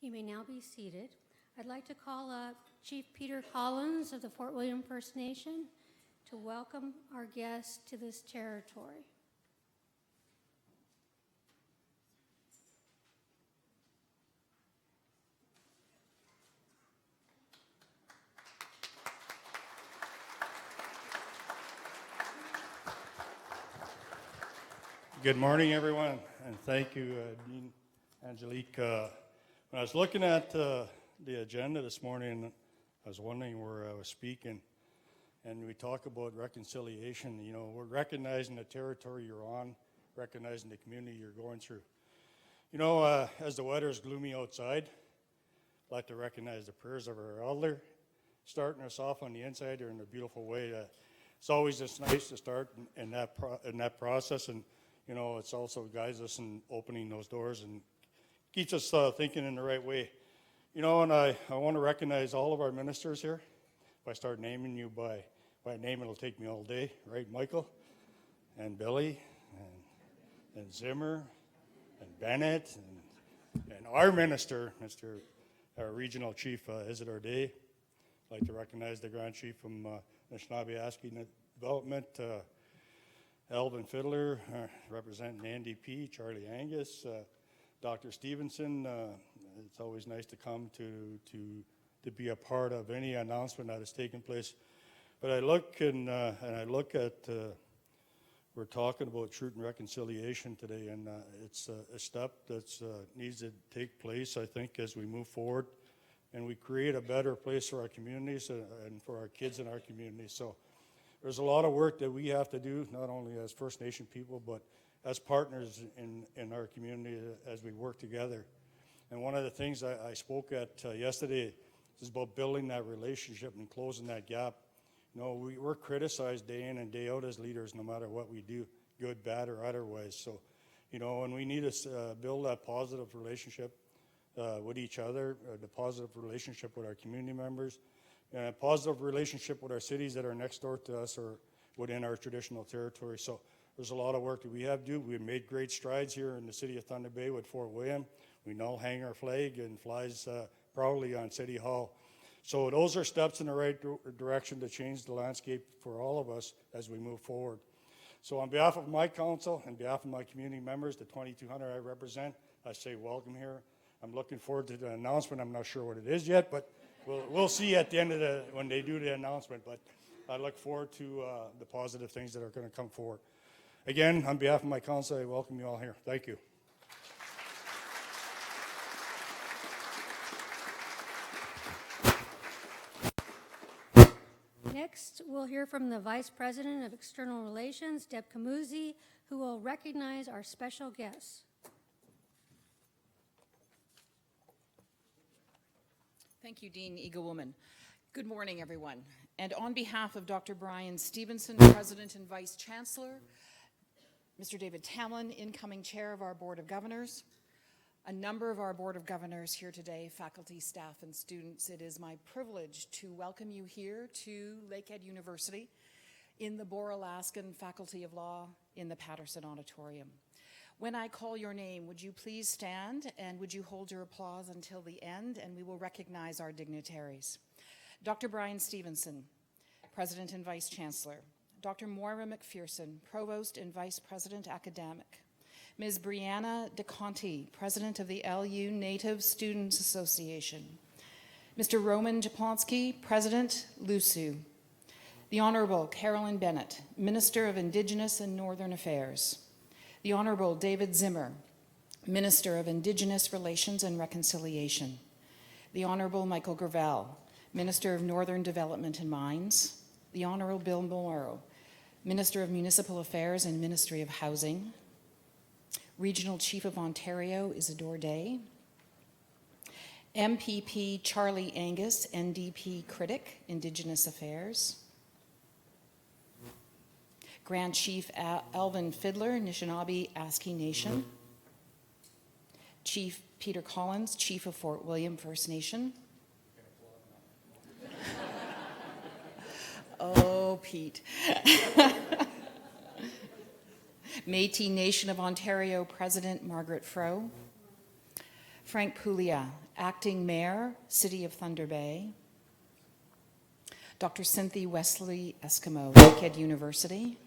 You may now be seated. I'd like to call up Chief Peter Collins of the Fort William First Nation to welcome our guests to this territory. Good morning, everyone, and thank you, Dean Angelique. When I was looking at the agenda this morning, I was wondering where I was speaking, and we talk about reconciliation. You know, we're recognizing the territory you're on, recognizing the community you're going through. You know, as the weather is gloomy outside, I'd like to recognize the prayers of our elder, starting us off on the inside here in a beautiful way. It's always just nice to start in that process, and you know, it's also guides us in opening those doors and keeps us thinking in the right way. You know, and I want to recognize all of our ministers here. If I start naming you by name, it'll take me all day, right, Michael? And Billy, and Zimmer, and Bennett, and our minister, our regional chief, Isidore Day. I'd like to recognize the Grand Chief from Anishinaabe Development, Alvin Fiddler, representing NDP, Charlie Angus, Dr. Stevenson. It's always nice to come to be a part of any announcement that has taken place. But I look and I look at, we're talking about truth and reconciliation today, and it's a step that needs to take place, I think, as we move forward and we create a better place for our communities and for our kids in our communities. So there's a lot of work that we have to do, not only as First Nation people, but as partners in our community as we work together. And one of the things I spoke at yesterday is about building that relationship and closing that gap. You know, we're criticized day in and day out as leaders, no matter what we do, good, bad, or otherwise. So, you know, and we need to build that positive relationship with each other, the positive relationship with our community members, and a positive relationship with our cities that are next door to us or within our traditional territory. So there's a lot of work that we have to do. We've made great strides here in the city of Thunder Bay with Fort William. We now hang our flag and flies proudly on City Hall. So those are steps in the right direction to change the landscape for all of us as we move forward. So on behalf of my council, and behalf of my community members, the 2,200 I represent, I say welcome here. I'm looking forward to the announcement. I'm not sure what it is yet, but we'll see at the end of when they do the announcement, but I look forward to the positive things that are going to come forward. Again, on behalf of my council, I welcome you all here. Thank you. Next, we'll hear from the Vice President of External Relations, Deb Kamuzi, who will recognize our special guests. Thank you, Dean Eaglewoman. Good morning, everyone. And on behalf of Dr. Brian Stevenson, President and Vice Chancellor, Mr. David Tamlin, incoming Chair of our Board of Governors, a number of our Board of Governors here today, faculty, staff, and students, it is my privilege to welcome you here to Lakehead University in the Boer-Alaskan Faculty of Law in the Patterson Auditorium. When I call your name, would you please stand and would you hold your applause until the end, and we will recognize our dignitaries. Dr. Brian Stevenson, President and Vice Chancellor. Dr. Moira McPherson, Provost and Vice President Academic. Ms. Brianna DeConti, President of the LU Native Students Association. Mr. Roman Jablonski, President, LUSU. The Honorable Carolyn Bennett, Minister of Indigenous and Northern Affairs. The Honorable David Zimmer, Minister of Indigenous Relations and Reconciliation. The Honorable Michael Gravel, Minister of Northern Development and Mines. The Honorable Bill Morrow, Minister of Municipal Affairs and Ministry of Housing. Regional Chief of Ontario, Isidore Day. MPP Charlie Angus, NDP Critic, Indigenous Affairs. Grand Chief Alvin Fiddler, Anishinaabe Aski Nation. Chief Peter Collins, Chief of Fort William First Nation. Oh, Pete. Métis Nation of Ontario President Margaret Froh. Frank Poulia, Acting Mayor, City of Thunder Bay. Dr. Cynthia Wesley Eskimo, Lakehead University.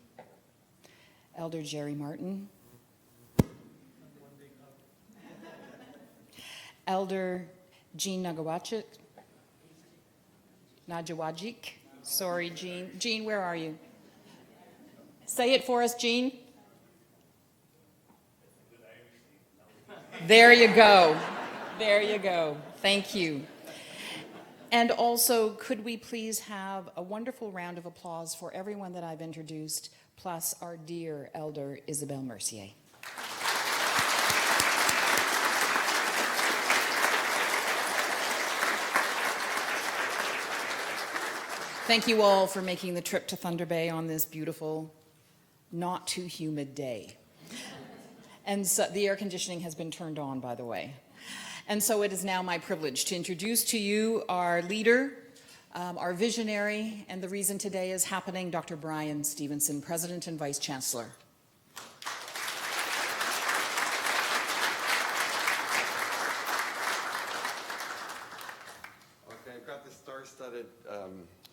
Elder Jerry Martin. Elder Jean Najawajik. Sorry, Jean. Jean, where are you? Say it for us, Jean. There you go. There you go. Thank you. And also, could we please have a wonderful round of applause for everyone that I've introduced, plus our dear Elder Isabelle Mercier. Thank you all for making the trip to Thunder Bay on this beautiful, not too humid day. And so the air conditioning has been turned on, by the way. And so it is now my privilege to introduce to you our leader, our visionary, and the reason today is happening, Dr. Brian Stevenson, President and Vice Chancellor. Okay, I've got this star-studded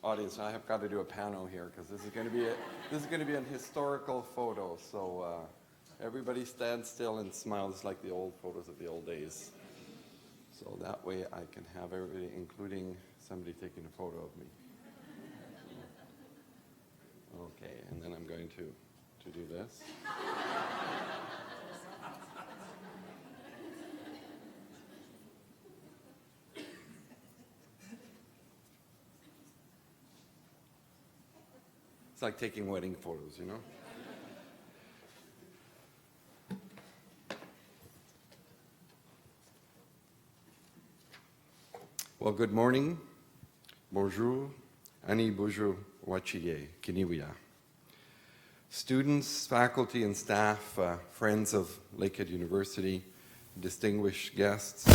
audience. I have got to do a pano here because this is going to be an historical photo. So everybody stand still and smile, just like the old photos of the old days. So that way I can have everybody, including somebody taking a photo of me. Okay, and then I'm going to do this. It's like taking wedding photos, you know? Well, good morning. Bonjour. Ani bonjour. Wachiye. Kiniwia. Students, faculty, and staff, friends of Lakehead University, distinguished guests.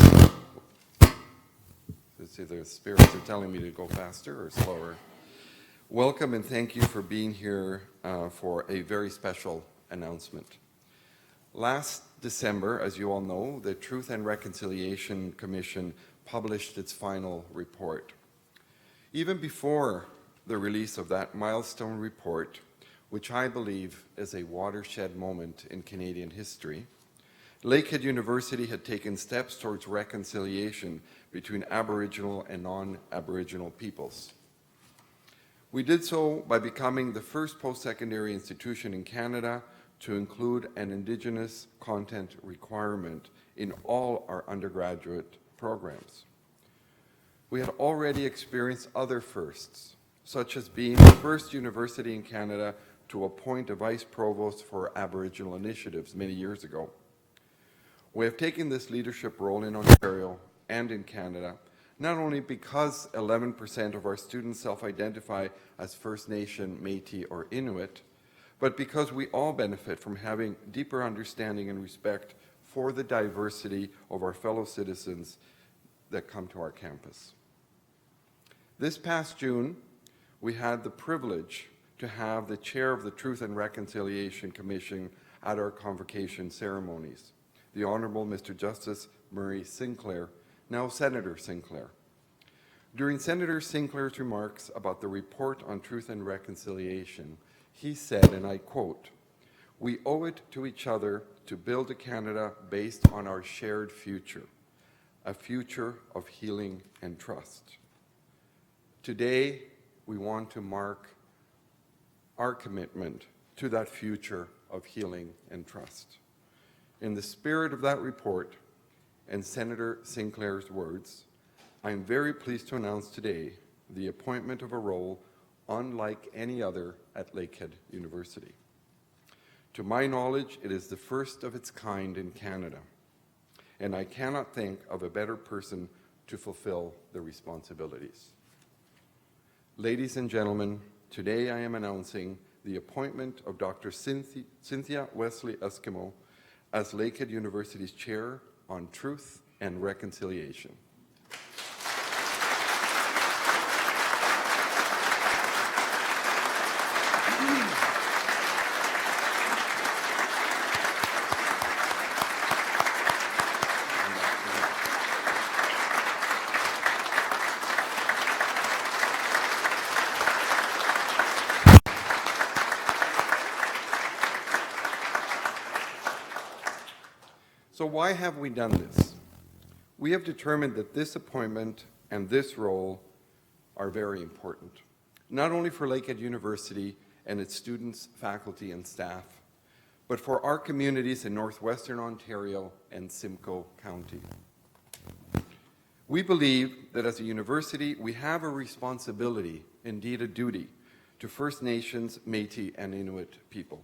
Let's see, the spirits are telling me to go faster or slower. Welcome and thank you for being here for a very special announcement. Last December, as you all know, the Truth and Reconciliation Commission published its final report. Even before the release of that milestone report, which I believe is a watershed moment in Canadian history, Lakehead University had taken steps towards reconciliation between Aboriginal and non-Aboriginal peoples. We did so by becoming the first post-secondary institution in Canada to include an Indigenous content requirement in all our undergraduate programs. We had already experienced other firsts, such as being the first university in Canada to appoint a vice provost for Aboriginal initiatives many years ago. We have taken this leadership role in Ontario and in Canada, not only because 11% of our students self-identify as First Nation, Metis, or Inuit, but because we all benefit from having deeper understanding and respect for the diversity of our fellow citizens that come to our campus. This past June, we had the privilege to have the chair of the Truth and Reconciliation Commission at our convocation ceremonies, the Honourable Mr. Justice Murray Sinclair, now Senator Sinclair. During Senator Sinclair's remarks about the report on truth and reconciliation, he said, and I quote, "We owe it to each other to build a Canada based on our shared future, a future of healing and trust." Today, we want to mark our commitment to that future of healing and trust. In the spirit of that report and Senator Sinclair's words, I am very pleased to announce today the appointment of a role unlike any other at Lakehead University. To my knowledge, it is the first of its kind in Canada, and I cannot think of a better person to fulfill the responsibilities. Ladies and gentlemen, today I am announcing the appointment of Dr. Cynthia Wesley Eskimo as Lakehead University's Chair on Truth and Reconciliation. So why have we done this? We have determined that this appointment and this role are very important, not only for Lakehead University and its students, faculty, and staff, but for our communities in Northwestern Ontario and Simcoe County. We believe that as a university, we have a responsibility, indeed a duty, to First Nations, Métis, and Inuit people.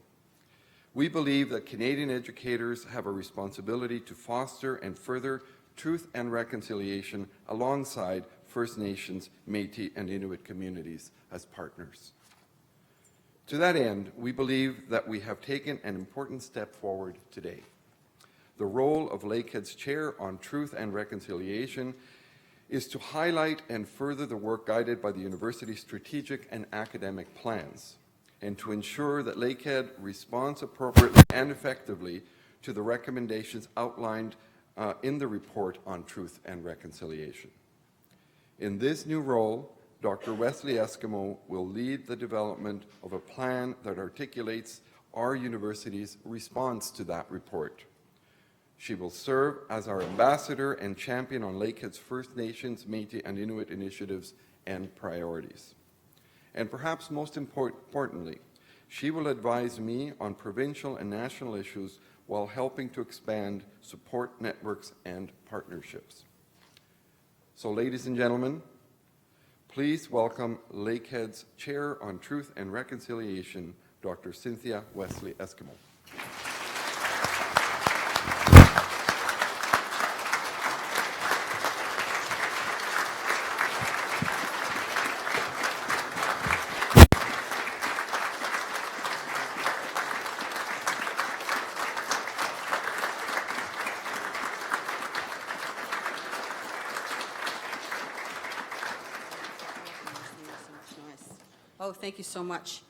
We believe that Canadian educators have a responsibility to foster and further truth and reconciliation alongside First Nations, Métis, and Inuit communities as partners. To that end, we believe that we have taken an important step forward today. The role of Lakehead's Chair on Truth and Reconciliation is to highlight and further the work guided by the university's strategic and academic plans, and to ensure that Lakehead responds appropriately and effectively to the recommendations outlined in the report on Truth and Reconciliation. In this new role, Dr. Wesley Eskimo will lead the development of a plan that articulates our university's response to that report. She will serve as our ambassador and champion on Lakehead's First Nations, Métis, and Inuit initiatives and priorities. And perhaps most importantly, she will advise me on provincial and national issues while helping to expand support networks and partnerships. So, ladies and gentlemen, please welcome Lakehead's Chair on Truth and Reconciliation, Dr. Cynthia Wesley Eskimo. Oh, thank you so much.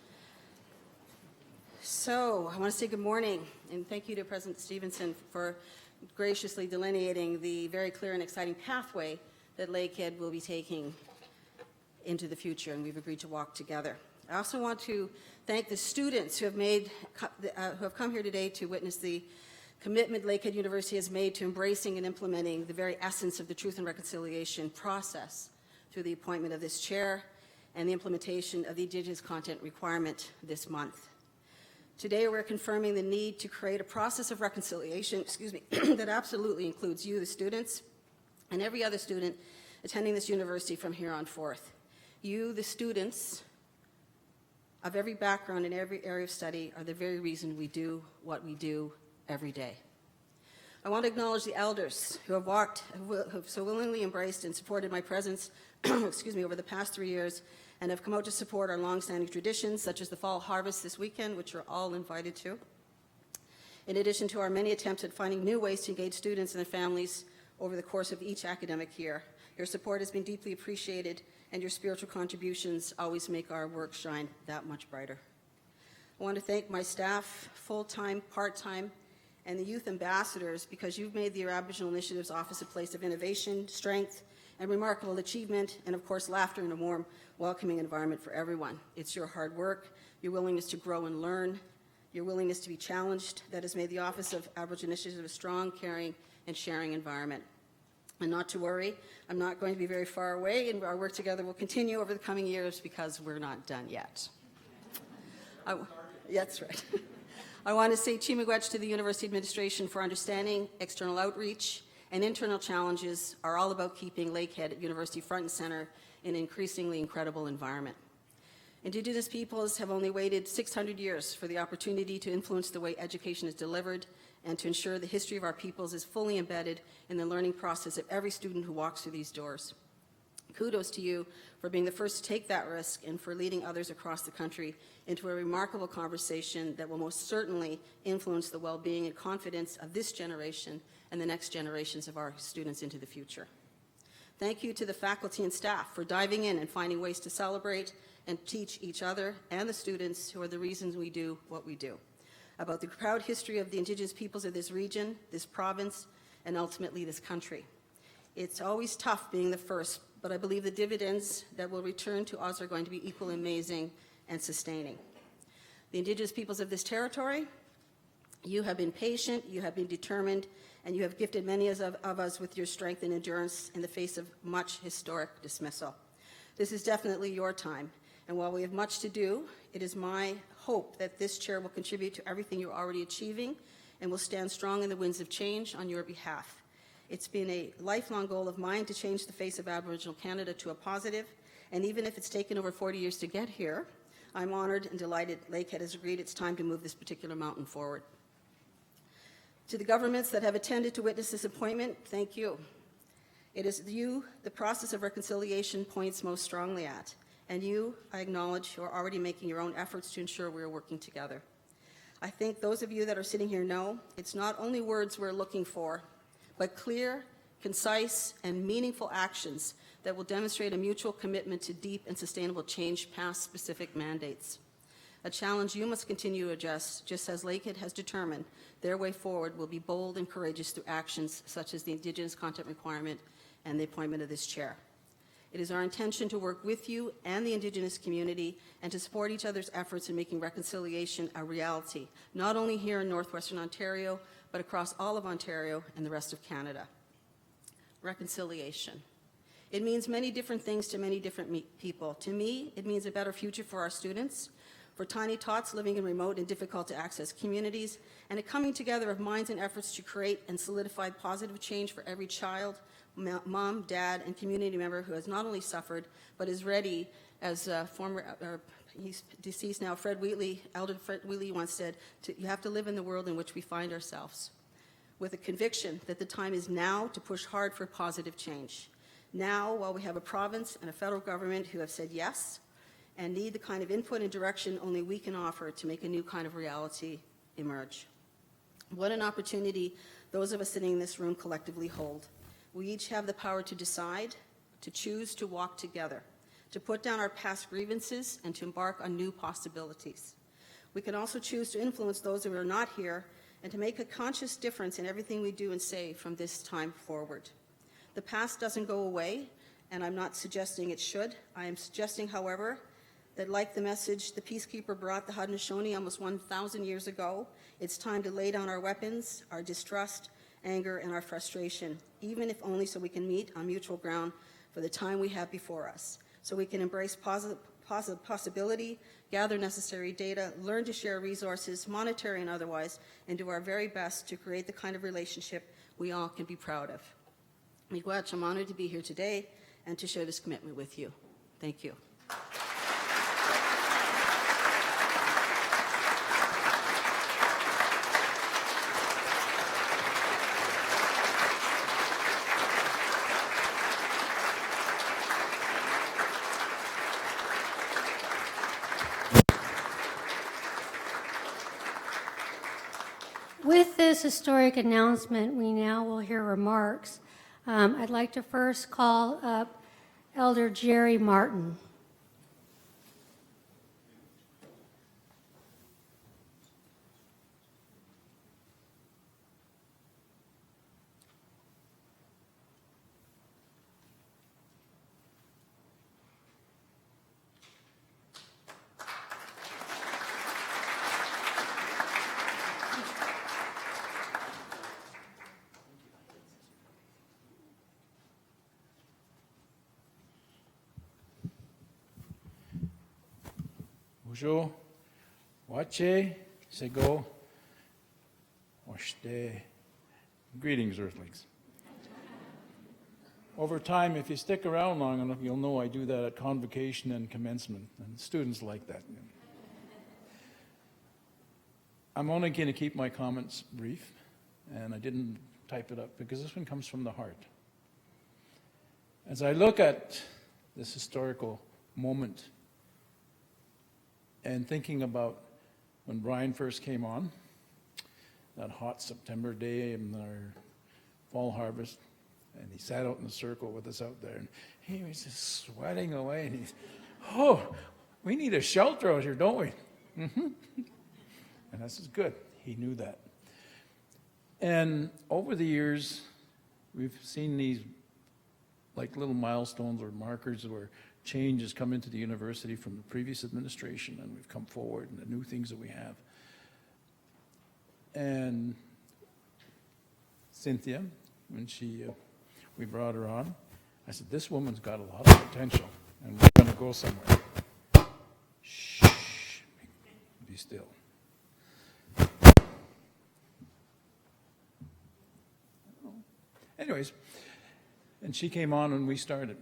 So I want to say good morning, and thank you to President Stevenson for graciously delineating the very clear and exciting pathway that Lakehead will be taking into the future, and we've agreed to walk together. I also want to thank the students who have come here today to witness the commitment Lakehead University has made to embracing and implementing the very essence of the Truth and Reconciliation process through the appointment of this chair and the implementation of the Indigenous content requirement this month. Today, we're confirming the need to create a process of reconciliation, that absolutely includes you, the students, and every other student attending this university from here on forth. You, the students of every background and every area of study, are the very reason we do what we do every day. I want to acknowledge the elders who have so willingly embraced and supported my presence over the past 3 years, and have come out to support our long-standing traditions, such as the fall harvest this weekend, which you're all invited to. In addition to our many attempts at finding new ways to engage students and their families over the course of each academic year, your support has been deeply appreciated, and your spiritual contributions always make our work shine that much brighter. I want to thank my staff, full-time, part-time, and the youth ambassadors, because you've made the Aboriginal Initiatives Office a place of innovation, strength, and remarkable achievement, and of course laughter in a warm, welcoming environment for everyone. It's your hard work, your willingness to grow and learn, your willingness to be challenged that has made the Office of Aboriginal Initiatives a strong, caring, and sharing environment. And not to worry, I'm not going to be very far away, and our work together will continue over the coming years because we're not done yet. That's right. I want to say Chimigwech to the University Administration for understanding external outreach and internal challenges are all about keeping Lakehead at University front and center in an increasingly incredible environment. Indigenous peoples have only waited 600 years for the opportunity to influence the way education is delivered and to ensure the history of our peoples is fully embedded in the learning process of every student who walks through these doors. Kudos to you for being the first to take that risk and for leading others across the country into a remarkable conversation that will most certainly influence the well-being and confidence of this generation and the next generations of our students into the future. Thank you to the faculty and staff for diving in and finding ways to celebrate and teach each other and the students who are the reasons we do what we do, about the proud history of the Indigenous peoples of this region, this province, and ultimately this country. It's always tough being the first, but I believe the dividends that will return to us are going to be equally amazing and sustaining. The Indigenous peoples of this territory You have been patient, you have been determined, and you have gifted many of us with your strength and endurance in the face of much historic dismissal. This is definitely your time, and while we have much to do, it is my hope that this chair will contribute to everything you're already achieving and will stand strong in the winds of change on your behalf. It's been a lifelong goal of mine to change the face of Aboriginal Canada to a positive, and even if it's taken over 40 years to get here, I'm honored and delighted Lakehead has agreed it's time to move this particular mountain forward. To the governments that have attended to witness this appointment, thank you. It is you the process of reconciliation points most strongly at, and you, I acknowledge, who are already making your own efforts to ensure we are working together. I think those of you that are sitting here know it's not only words we're looking for, but clear, concise, and meaningful actions that will demonstrate a mutual commitment to deep and sustainable change past specific mandates. A challenge you must continue to adjust, just as Lakehead has determined their way forward will be bold and courageous through actions such as the Indigenous content requirement and the appointment of this chair. It is our intention to work with you and the Indigenous community and to support each other's efforts in making reconciliation a reality, not only here in Northwestern Ontario, but across all of Ontario and the rest of Canada. Reconciliation. It means many different things to many different people. To me, it means a better future for our students, for tiny tots living in remote and difficult to access communities, and a coming together of minds and efforts to create and solidify positive change for every child, mom, dad, and community member who has not only suffered, but is ready, as he's deceased now, Elder Fred Wheatley once said, you have to live in the world in which we find ourselves, with a conviction that the time is now to push hard for positive change. Now, while we have a province and a federal government who have said yes, and need the kind of input and direction only we can offer to make a new kind of reality emerge. What an opportunity those of us sitting in this room collectively hold. We each have the power to decide, to choose to walk together, to put down our past grievances and to embark on new possibilities. We can also choose to influence those who are not here and to make a conscious difference in everything we do and say from this time forward. The past doesn't go away, and I'm not suggesting it should. I am suggesting, however, that like the message the peacekeeper brought the Haudenosaunee almost 1,000 years ago, it's time to lay down our weapons, our distrust, anger, and our frustration, even if only so we can meet on mutual ground for the time we have before us, so we can embrace possibility, gather necessary data, learn to share resources, monetary and otherwise, and do our very best to create the kind of relationship we all can be proud of. Miigwech, I'm honored to be here today and to share this commitment with you. Thank you. With this historic announcement, we now will hear remarks. I'd like to first call up Elder Jerry Martin. Bonjour, wache, sego, oshte. Greetings, Earthlings. Over time, if you stick around long enough, you'll know I do that at convocation and commencement, and students like that. I'm only going to keep my comments brief, and I didn't type it up because this one comes from the heart. As I look at this historical moment and thinking about when Brian first came on, that hot September day in our fall harvest, and he sat out in the circle with us out there, and he was just sweating away, and he's, oh, we need a shelter out here, don't we? Mm-hmm. And this is good. He knew that. And over the years, we've seen these like little milestones or markers where change has come into the university from the previous administration, and we've come forward and the new things that we have. And Cynthia, when we brought her on, I said, this woman's got a lot of potential, and we're going to go somewhere. Shh, be still. Anyways, and she came on and we started.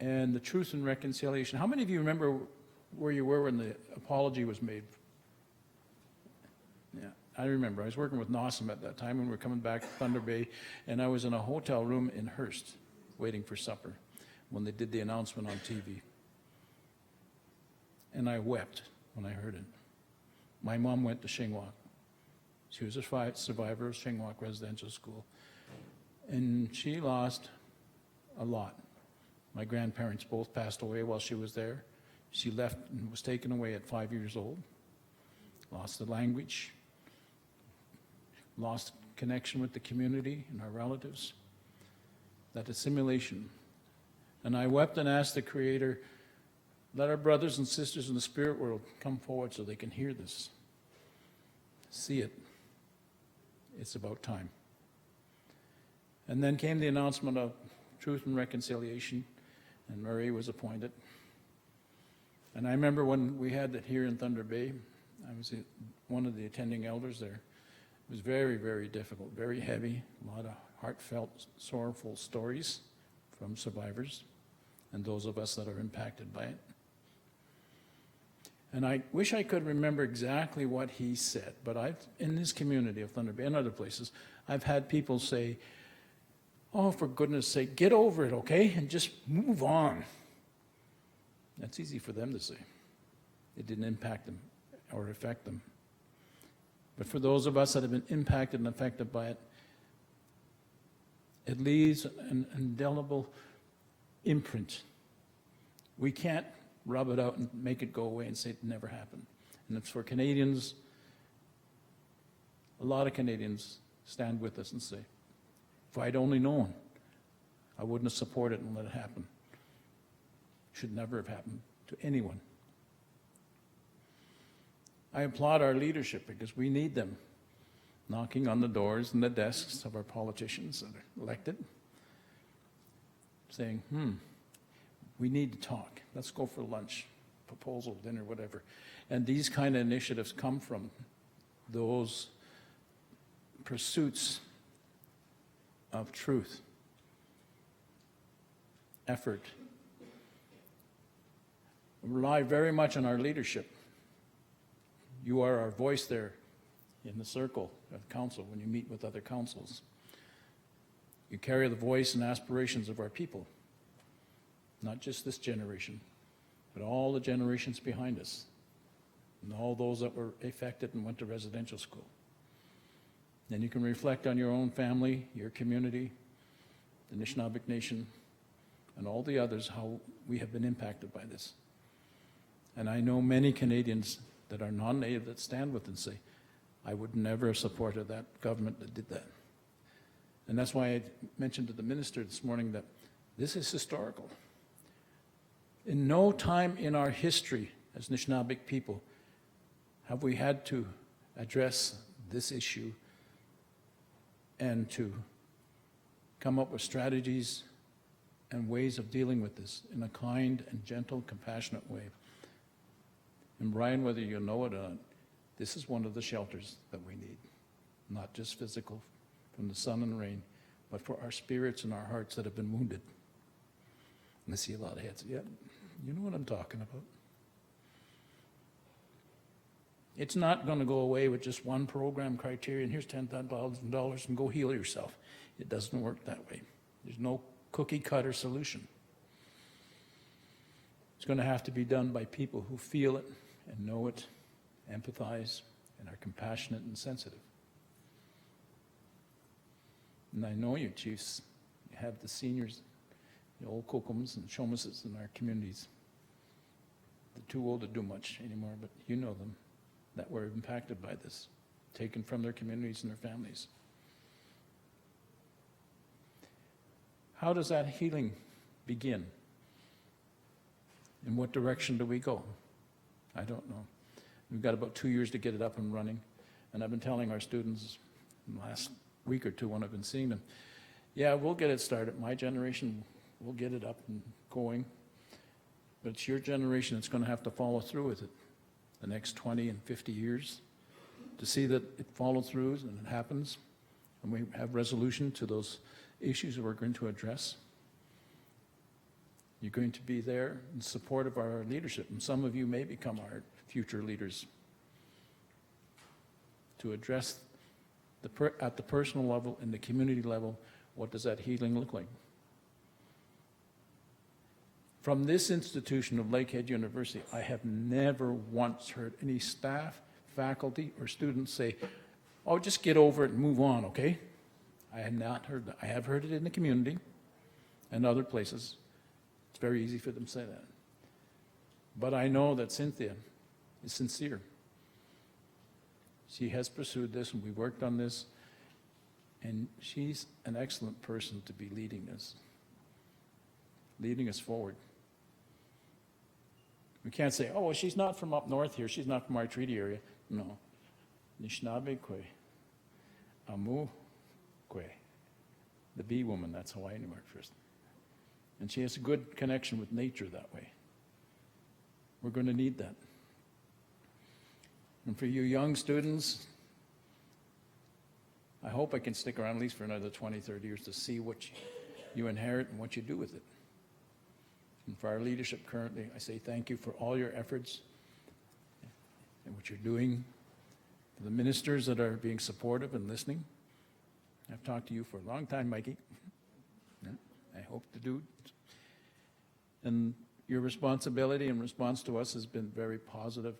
And the Truth and Reconciliation. How many of you remember where you were when the apology was made? Yeah, I remember. I was working with Nawsum at that time when we were coming back to Thunder Bay, and I was in a hotel room in Hearst waiting for supper when they did the announcement on TV. And I wept when I heard it. My mom went to Shingwak. She was a survivor of Shingwak Residential School. And she lost a lot. My grandparents both passed away while she was there. She left and was taken away at 5 years old. Lost the language. Lost connection with the community and our relatives. That assimilation. And I wept and asked the Creator, let our brothers and sisters in the spirit world come forward so they can hear this. See it. It's about time. And then came the announcement of Truth and Reconciliation, and Murray was appointed. And I remember when we had it here in Thunder Bay, I was one of the attending elders there. It was very, very difficult, very heavy, a lot of heartfelt, sorrowful stories from survivors and those of us that are impacted by it. And I wish I could remember exactly what he said, but in this community of Thunder Bay and other places, I've had people say, oh, for goodness sake, get over it, okay? And just move on. That's easy for them to say. It didn't impact them or affect them. But for those of us that have been impacted and affected by it, it leaves an indelible imprint. We can't rub it out and make it go away and say it never happened. And it's for Canadians, a lot of Canadians stand with us and say, if I'd only known, I wouldn't have supported and let it happen. Should never have happened to anyone. I applaud our leadership because we need them knocking on the doors and the desks of our politicians that are elected, saying, we need to talk. Let's go for lunch, proposal, dinner, whatever. And these kind of initiatives come from those pursuits of truth, effort. We rely very much on our leadership. You are our voice there in the circle of council when you meet with other councils. You carry the voice and aspirations of our people, not just this generation, but all the generations behind us, and all those that were affected and went to residential school. Then you can reflect on your own family, your community, the Anishinaabe Nation, and all the others, how we have been impacted by this. And I know many Canadians that are non-native that stand with and say, I would never have supported that government that did that. And that's why I mentioned to the minister this morning that this is historical. In no time in our history as Anishinaabe people have we had to address this issue and to come up with strategies and ways of dealing with this in a kind and gentle, compassionate way. And Brian, whether you know it or not, this is one of the shelters that we need. Not just physical from the sun and rain, but for our spirits and our hearts that have been wounded. And I see a lot of heads. Yeah, you know what I'm talking about. It's not going to go away with just one program criteria and here's $10,000 and go heal yourself. It doesn't work that way. There's no cookie cutter solution. It's going to have to be done by people who feel it and know it, empathize, and are compassionate and sensitive. And I know you, chiefs. You have the seniors, the old Kokums and Shomases in our communities. They're too old to do much anymore, but you know them, that were impacted by this, taken from their communities and their families. How does that healing begin? In what direction do we go? I don't know. We've got about 2 years to get it up and running. And I've been telling our students in the last week or two when I've been seeing them, yeah, we'll get it started. My generation, we'll get it up and going. But it's your generation that's going to have to follow through with it the next 20 and 50 years to see that it follows through and it happens. And we have resolution to those issues that we're going to address. You're going to be there in support of our leadership. And some of you may become our future leaders to address at the personal level and the community level, what does that healing look like? From this institution of Lakehead University, I have never once heard any staff, faculty, or students say, oh, just get over it and move on, okay? I have not heard that. I have heard it in the community and other places. It's very easy for them to say that. But I know that Cynthia is sincere. She has pursued this, and we worked on this, and she's an excellent person to be leading us forward. We can't say, oh, well, she's not from up north here. She's not from our treaty area. No. Nishnabekwe, Amu Kwe, the bee woman, that's Hawaiian word first. And she has a good connection with nature that way. We're going to need that. And for you young students, I hope I can stick around at least for another 20, 30 years to see what you inherit and what you do with it. And for our leadership currently, I say thank you for all your efforts and what you're doing. For the ministers that are being supportive and listening, I've talked to you for a long time, Mikey. I hope to do it. And your responsibility and response to us has been very positive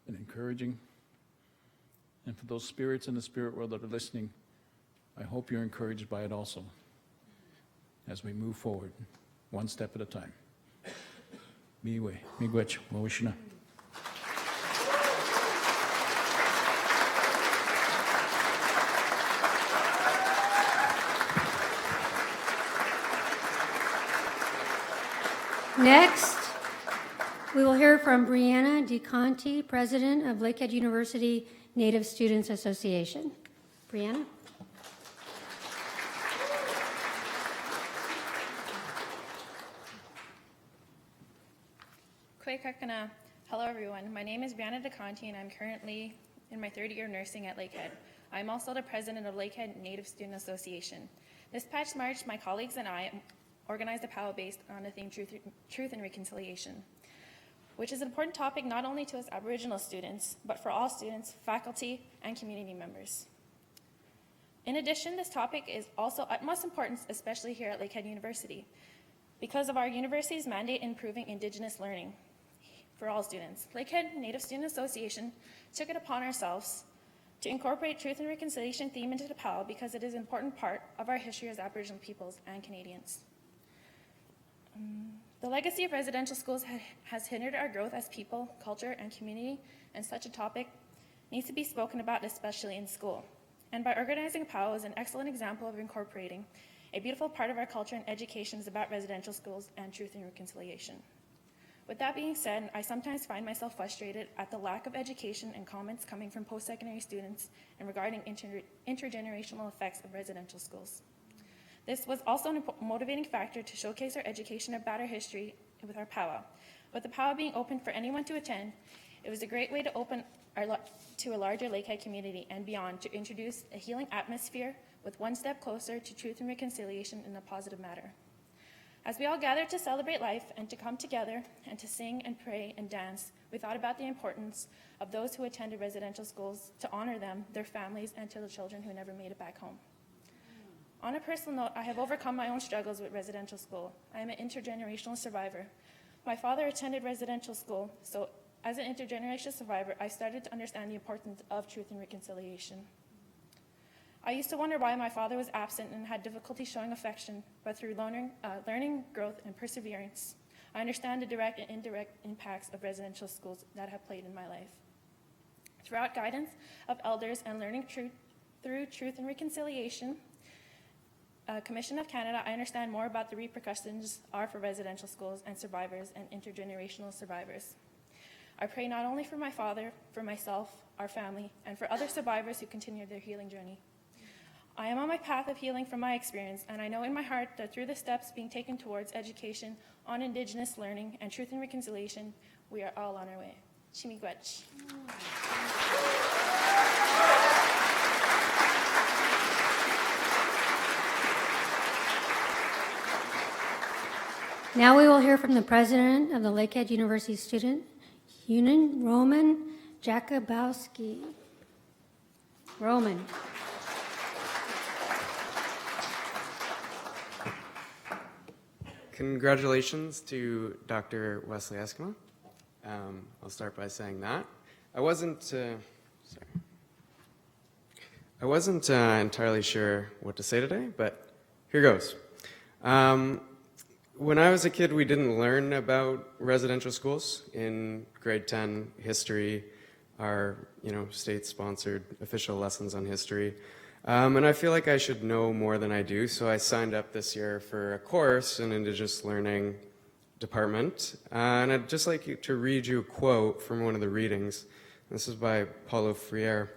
and encouraging. And for those spirits in the spirit world that are listening, I hope you're encouraged by it also as we move forward, one step at a time. Miigwech, Wawishina. Next, we will hear from Brianna DeConti, President of Lakehead University Native Students Association. Brianna? Kwekakana. Hello everyone, my name is Brianna DeConti and I'm currently in my third year of nursing at Lakehead. I'm also the president of Lakehead Native Student Association. This past March, my colleagues and I organized a powwow based on the theme Truth and Reconciliation, which is an important topic not only to us Aboriginal students, but for all students, faculty, and community members. In addition, this topic is also utmost importance, especially here at Lakehead University, because of our university's mandate in improving Indigenous learning for all students. Lakehead Native Student Association took it upon ourselves to incorporate Truth and Reconciliation theme into the powwow because it is an important part of our history as Aboriginal peoples and Canadians. The legacy of residential schools has hindered our growth as people, culture, and community, and such a topic needs to be spoken about, especially in school. And by organizing a powwow is an excellent example of incorporating a beautiful part of our culture and education is about residential schools and Truth and Reconciliation. With that being said, I sometimes find myself frustrated at the lack of education and comments coming from post-secondary students and regarding intergenerational effects of residential schools. This was also a motivating factor to showcase our education about our history with our powwow. With the powwow being open for anyone to attend, it was a great way to open to a larger Lakehead community and beyond to introduce a healing atmosphere with one step closer to truth and reconciliation in a positive manner. As we all gathered to celebrate life and to come together and to sing and pray and dance, we thought about the importance of those who attended residential schools to honor them, their families, and to the children who never made it back home. On a personal note, I have overcome my own struggles with residential school. I am an intergenerational survivor. My father attended residential school, so as an intergenerational survivor, I started to understand the importance of truth and reconciliation. I used to wonder why my father was absent and had difficulty showing affection, but through learning, growth, and perseverance, I understand the direct and indirect impacts of residential schools that have played in my life. Throughout guidance of elders and learning through truth and reconciliation, Commission of Canada, I understand more about the repercussions are for residential schools and survivors and intergenerational survivors. I pray not only for my father, for myself, our family, and for other survivors who continue their healing journey. I am on my path of healing from my experience, and I know in my heart that through the steps being taken towards education on Indigenous learning and truth and reconciliation, we are all on our way. Chimigwech. Now we will hear from the president of the Lakehead University Student Union, Roman Jakubowski. Roman. Congratulations to Dr. Wesley Eskimo. I'll start by saying that. I wasn't entirely sure what to say today, but here goes. When I was a kid, we didn't learn about residential schools in grade 10 history, our state-sponsored official lessons on history. And I feel like I should know more than I do, so I signed up this year for a course in Indigenous Learning Department. And I'd just like to read you a quote from one of the readings. This is by Paulo Freire.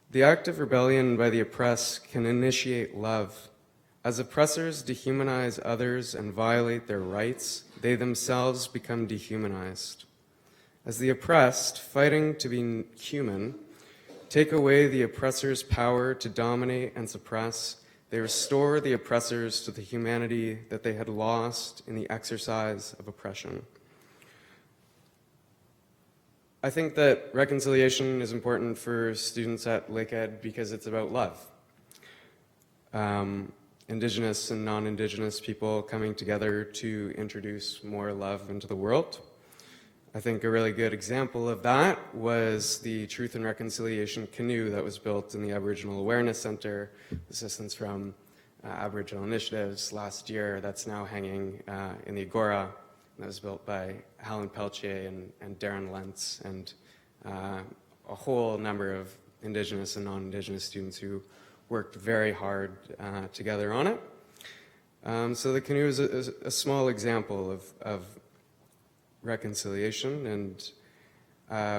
"The act of rebellion by the oppressed can initiate love. As oppressors dehumanize others and violate their rights, they themselves become dehumanized. As the oppressed, fighting to be human, take away the oppressor's power to dominate and suppress, they restore the oppressors to the humanity that they had lost in the exercise of oppression." I think that reconciliation is important for students at Lakehead because it's about love. Indigenous and non-Indigenous people coming together to introduce more love into the world. I think a really good example of that was the Truth and Reconciliation canoe that was built in the Aboriginal Awareness Center, assistance from Aboriginal initiatives last year, that's now hanging in the Agora. That was built by Helen Peltier and Darren Lentz and a whole number of Indigenous and non-Indigenous students who worked very hard together on it. So the canoe is a small example of reconciliation, and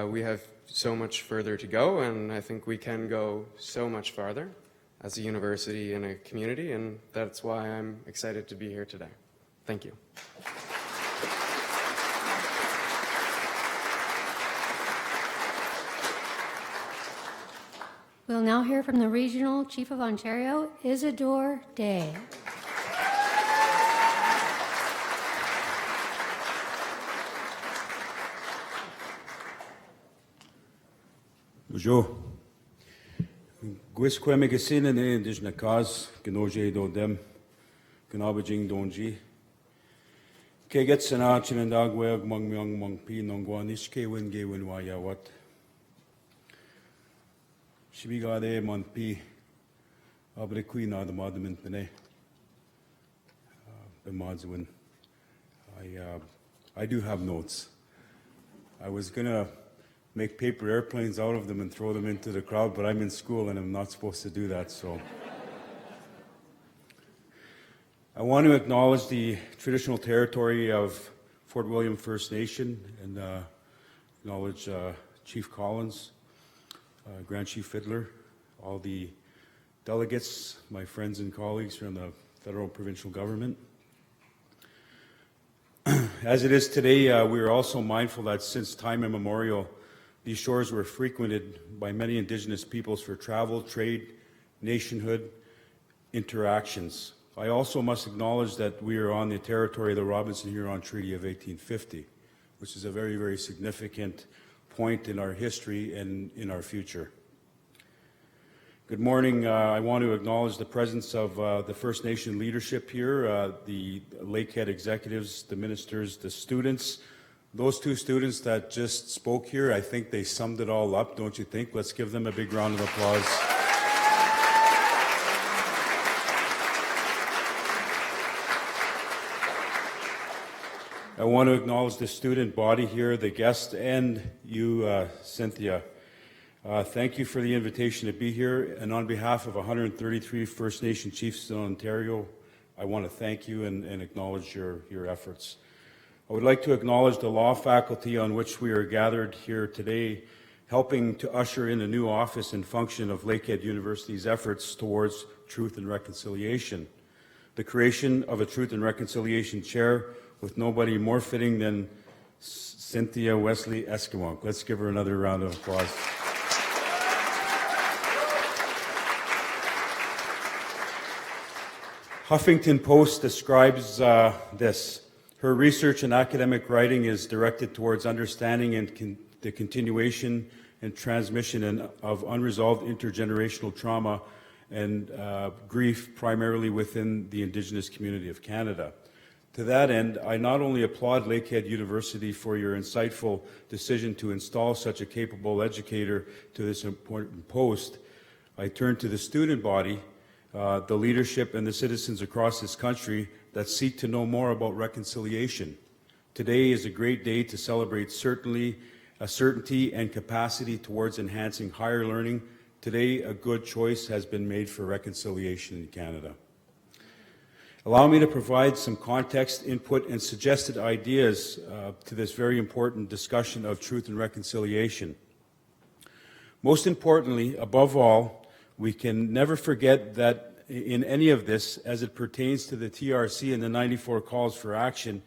we have so much further to go, and I think we can go so much farther as a university and a community, and that's why I'm excited to be here today. Thank you. We'll now hear from the Regional Chief of Ontario, Isidore Day. Bonjour. Gwiskweme gesine ne Indigenous cause, genoje do dem, genabajing donji. Ke get senachin and dagweg mong myong mong pi nongwanish ke win ge win waya wat. Shibigade mon pi abre queen the monument bene. The mods win. I do have notes. I was gonna make paper airplanes out of them and throw them into the crowd, but I'm in school and I'm not supposed to do that, so. I want to acknowledge the traditional territory of Fort William First Nation and acknowledge Chief Collins, Grand Chief Fiddler, all the delegates, my friends and colleagues from the federal and provincial government. As it is today, we are also mindful that since time immemorial, these shores were frequented by many Indigenous peoples for travel, trade, nationhood, interactions. I also must acknowledge that we are on the territory of the Robinson-Huron Treaty of 1850, which is a very, very significant point in our history and in our future. Good morning. I want to acknowledge the presence of the First Nation leadership here, the Lakehead executives, the ministers, the students. Those two students that just spoke here, I think they summed it all up, don't you think? Let's give them a big round of applause. I want to acknowledge the student body here, the guests, and you, Cynthia. Thank you for the invitation to be here. And on behalf of 133 First Nation chiefs in Ontario, I want to thank you and acknowledge your efforts. I would like to acknowledge the law faculty on which we are gathered here today, helping to usher in a new office and function of Lakehead University's efforts towards truth and reconciliation. The creation of a Truth and Reconciliation Chair with nobody more fitting than Cynthia Wesley Eskimunk. Let's give her another round of applause. Huffington Post describes this. Her research and academic writing is directed towards understanding and the continuation and transmission of unresolved intergenerational trauma and grief, primarily within the Indigenous community of Canada. To that end, I not only applaud Lakehead University for your insightful decision to install such a capable educator to this important post, I turn to the student body, the leadership and the citizens across this country that seek to know more about reconciliation. Today is a great day to celebrate certainty and capacity towards enhancing higher learning. Today, a good choice has been made for reconciliation in Canada. Allow me to provide some context, input, and suggested ideas to this very important discussion of truth and reconciliation. Most importantly, above all, we can never forget that in any of this, as it pertains to the TRC and the 94 calls for action,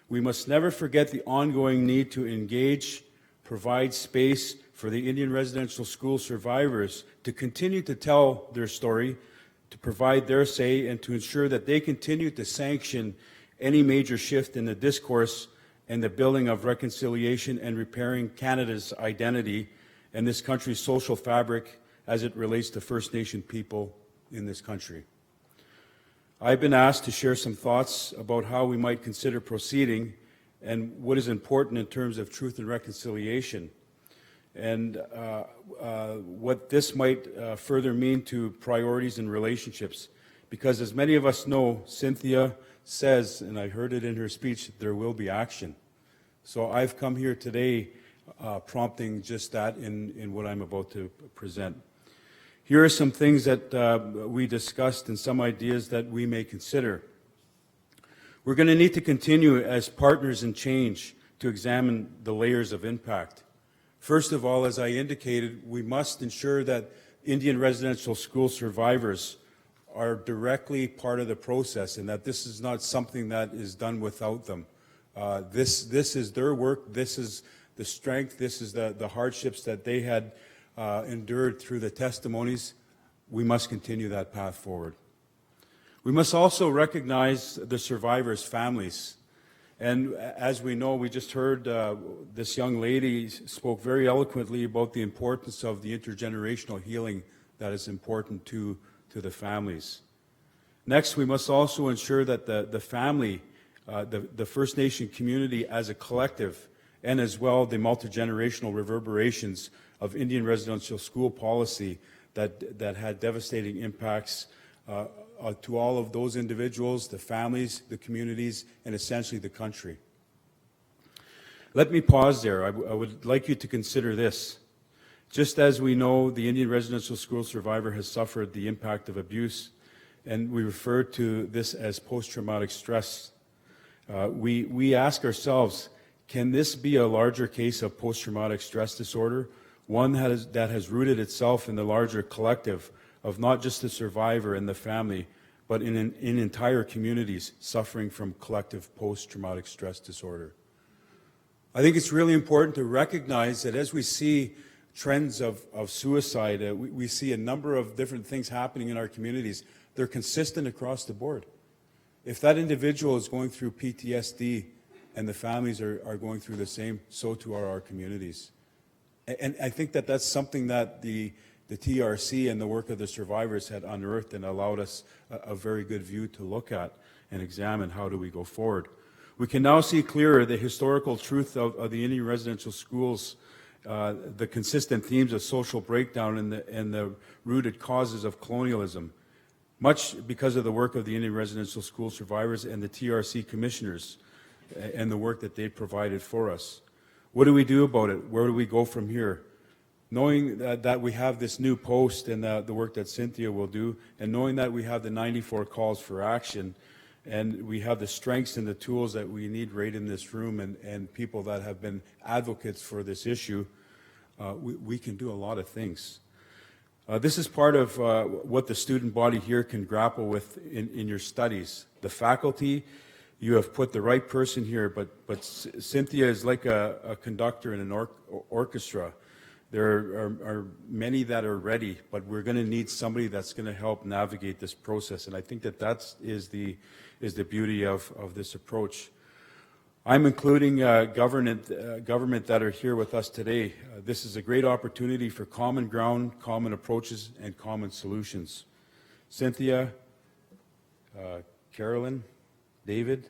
we must never forget the ongoing need to engage, provide space for the Indian residential school survivors to continue to tell their story, to provide their say, and to ensure that they continue to sanction any major shift in the discourse and the building of reconciliation and repairing Canada's identity and this country's social fabric as it relates to First Nation people in this country. I've been asked to share some thoughts about how we might consider proceeding and what is important in terms of truth and reconciliation, and what this might further mean to priorities and relationships. Because as many of us know, Cynthia says, and I heard it in her speech, there will be action. So I've come here today prompting just that in what I'm about to present. Here are some things that we discussed and some ideas that we may consider. We're going to need to continue as partners in change to examine the layers of impact. First of all, as I indicated, we must ensure that Indian residential school survivors are directly part of the process and that this is not something that is done without them. This is their work, this is the strength, this is the hardships that they had endured through the testimonies. We must continue that path forward. We must also recognize the survivors' families. And as we know, we just heard this young lady spoke very eloquently about the importance of the intergenerational healing that is important to the families. Next, we must also ensure that the family, the First Nation community as a collective, and as well the multi-generational reverberations of Indian residential school policy that had devastating impacts to all of those individuals, the families, the communities, and essentially the country. Let me pause there. I would like you to consider this. Just as we know the Indian residential school survivor has suffered the impact of abuse, and we refer to this as post-traumatic stress, we ask ourselves, can this be a larger case of post-traumatic stress disorder, one that has rooted itself in the larger collective of not just the survivor and the family, but in entire communities suffering from collective post-traumatic stress disorder? I think it's really important to recognize that as we see trends of suicide, we see a number of different things happening in our communities. They're consistent across the board. If that individual is going through PTSD and the families are going through the same, so too are our communities. And I think that that's something that the TRC and the work of the survivors had unearthed and allowed us a very good view to look at and examine how do we go forward. We can now see clearer the historical truth of the Indian residential schools, the consistent themes of social breakdown and the rooted causes of colonialism, much because of the work of the Indian residential school survivors and the TRC commissioners and the work that they provided for us. What do we do about it? Where do we go from here? Knowing that we have this new post and the work that Cynthia will do, and knowing that we have the 94 calls for action, And we have the strengths and the tools that we need right in this room, and people that have been advocates for this issue. We can do a lot of things. This is part of what the student body here can grapple with in your studies. The faculty, you have put the right person here, but Cynthia is like a conductor in an orchestra. There are many that are ready, but we're going to need somebody that's going to help navigate this process, and I think that is the beauty of this approach. I'm including government that are here with us today. This is a great opportunity for common ground, common approaches, and common solutions. Cynthia, Carolyn, David,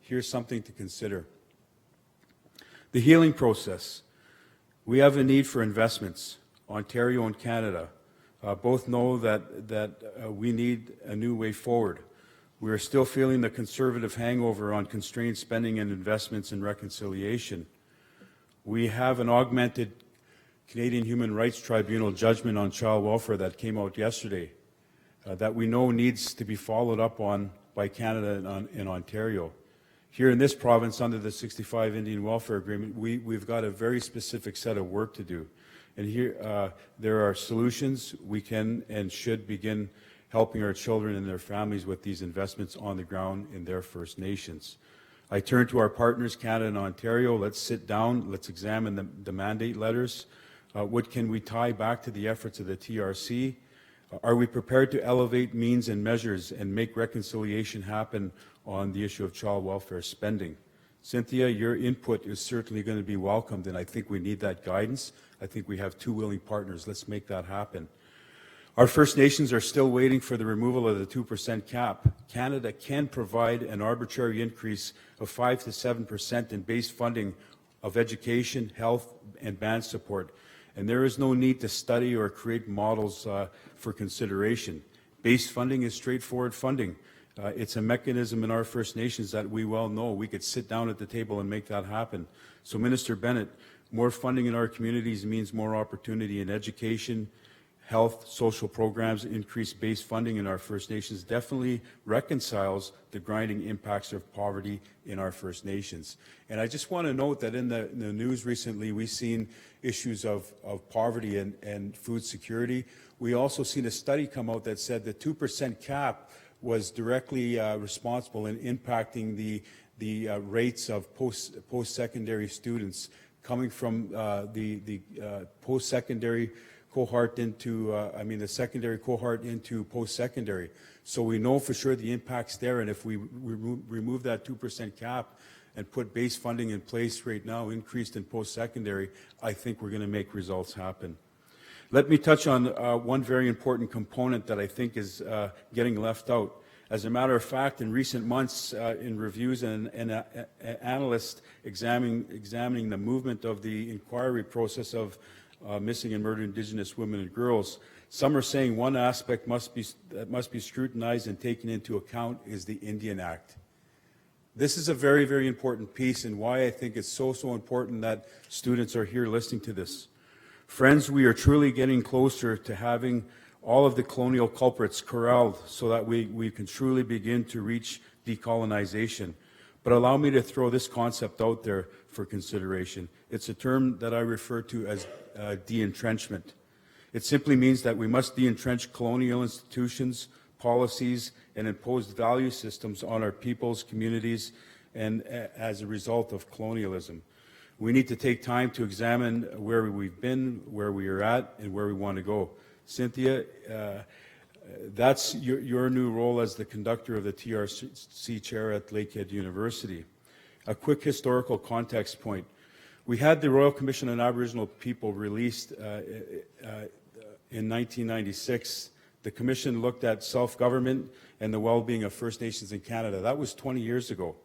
here's something to consider. The healing process. We have a need for investments. Ontario and Canada both know that we need a new way forward. We are still feeling the conservative hangover on constrained spending and investments in reconciliation. We have an augmented Canadian Human Rights Tribunal judgment on child welfare that came out yesterday that we know needs to be followed up on by Canada and Ontario. Here in this province, under the 65 Indian Welfare Agreement, we've got a very specific set of work to do. And here there are solutions. We can and should begin helping our children and their families with these investments on the ground in their First Nations. I turn to our partners, Canada and Ontario. Let's sit down. Let's examine the mandate letters. What can we tie back to the efforts of the TRC? Are we prepared to elevate means and measures and make reconciliation happen on the issue of child welfare spending? Cynthia, your input is certainly going to be welcomed, and I think we need that guidance. I think we have two willing partners. Let's make that happen. Our First Nations are still waiting for the removal of the 2% cap. Canada can provide an arbitrary increase of 5 to 7% in base funding of education, health, and band support. And there is no need to study or create models for consideration. Base funding is straightforward funding. It's a mechanism in our First Nations that we well know. We could sit down at the table and make that happen. So Minister Bennett, more funding in our communities means more opportunity in education, health, social programs. Increased base funding in our First Nations definitely reconciles the grinding impacts of poverty in our First Nations. And I just want to note that in the news recently, we've seen issues of poverty and food security. We also seen a study come out that said the 2% cap was directly responsible in impacting the rates of post-secondary students coming from the post-secondary cohort into, the secondary cohort into post-secondary. So we know for sure the impact's there, and if we remove that 2% cap and put base funding in place right now, increased in post-secondary, I think we're going to make results happen. Let me touch on one very important component that I think is getting left out. As a matter of fact, in recent months, in reviews and analysts examining the movement of the inquiry process of missing and murdered Indigenous women and girls, some are saying one aspect that must be scrutinized and taken into account is the Indian Act. This is a very, very important piece, and why I think it's so important that students are here listening to this. Friends, we are truly getting closer to having all of the colonial culprits corralled so that we can truly begin to reach decolonization. But allow me to throw this concept out there for consideration. It's a term that I refer to as de-entrenchment. It simply means that we must de-entrench colonial institutions, policies, and imposed value systems on our peoples, communities, and as a result of colonialism. We need to take time to examine where we've been, where we are at, and where we want to go. Cynthia, that's your new role as the conductor of the TRC chair at Lakehead University. A quick historical context point. We had the Royal Commission on Aboriginal People released in 1996. The Commission looked at self-government and the well-being of First Nations in Canada. That was 20 years ago.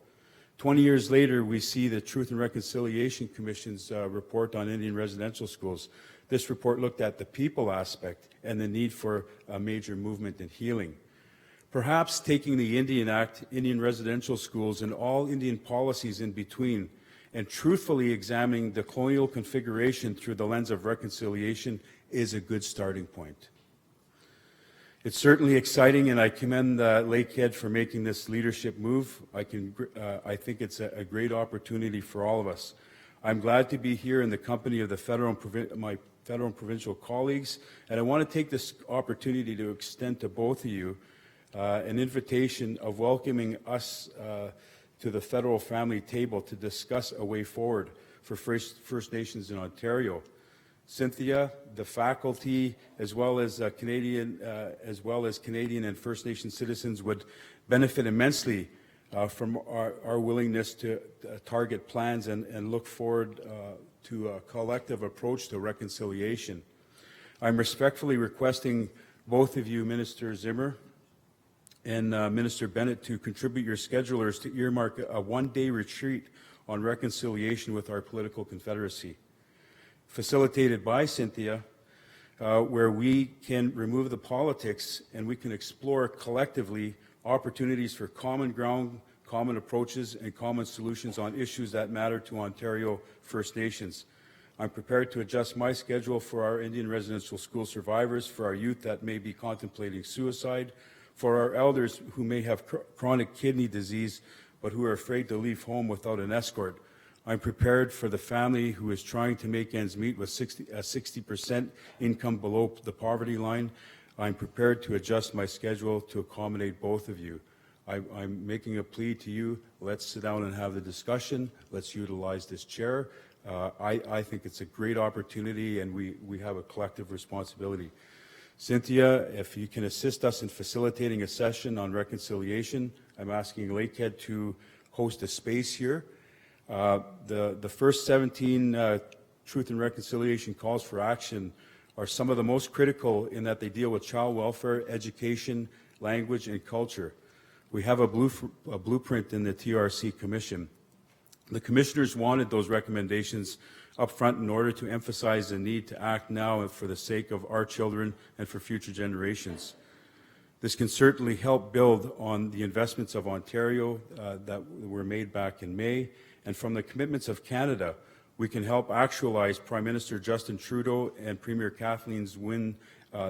20 years later, we see the Truth and Reconciliation Commission's report on Indian residential schools. This report looked at the people aspect and the need for a major movement in healing. Perhaps taking the Indian Act, Indian residential schools, and all Indian policies in between, and truthfully examining the colonial configuration through the lens of reconciliation is a good starting point. It's certainly exciting, and I commend Lakehead for making this leadership move. I think it's a great opportunity for all of us. I'm glad to be here in the company of the my federal and provincial colleagues, and I want to take this opportunity to extend to both of you an invitation of welcoming us to the federal family table to discuss a way forward for First Nations in Ontario. Cynthia, the faculty, as well as Canadian and First Nation citizens would benefit immensely from our willingness to target plans and look forward to a collective approach to reconciliation. I'm respectfully requesting both of you, Minister Zimmer and Minister Bennett, to contribute your schedulers to earmark a one-day retreat on reconciliation with our political confederacy, facilitated by Cynthia, where we can remove the politics and we can explore collectively opportunities for common ground, common approaches, and common solutions on issues that matter to Ontario First Nations. I'm prepared to adjust my schedule for our Indian residential school survivors, for our youth that may be contemplating suicide, for our elders who may have chronic kidney disease but who are afraid to leave home without an escort. I'm prepared for the family who is trying to make ends meet with 60% income below the poverty line. I'm prepared to adjust my schedule to accommodate both of you. I'm making a plea to you. Let's sit down and have the discussion. Let's utilize this chair. I think it's a great opportunity, and we have a collective responsibility. Cynthia, if you can assist us in facilitating a session on reconciliation, I'm asking Lakehead to host a space here. The first 17 Truth and Reconciliation calls for action are some of the most critical in that they deal with child welfare, education, language, and culture. We have a blueprint in the TRC Commission. The commissioners wanted those recommendations up front in order to emphasize the need to act now for the sake of our children and for future generations. This can certainly help build on the investments of Ontario that were made back in May, and from the commitments of Canada, we can help actualize Prime Minister Justin Trudeau and Premier Kathleen Wynne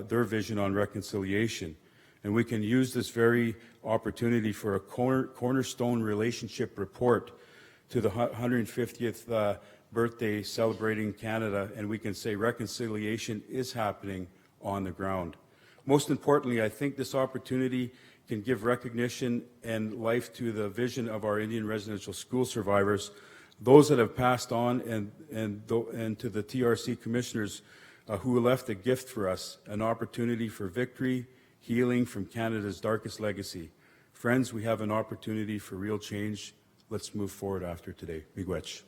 their vision on reconciliation. And we can use this very opportunity for a cornerstone relationship report to the 150th birthday celebrating Canada, and we can say reconciliation is happening on the ground. Most importantly, I think this opportunity can give recognition and life to the vision of our Indian residential school survivors, those that have passed on, and to the TRC commissioners who left a gift for us, an opportunity for victory, healing from Canada's darkest legacy. Friends, we have an opportunity for real change. Let's move forward after today. Miigwech.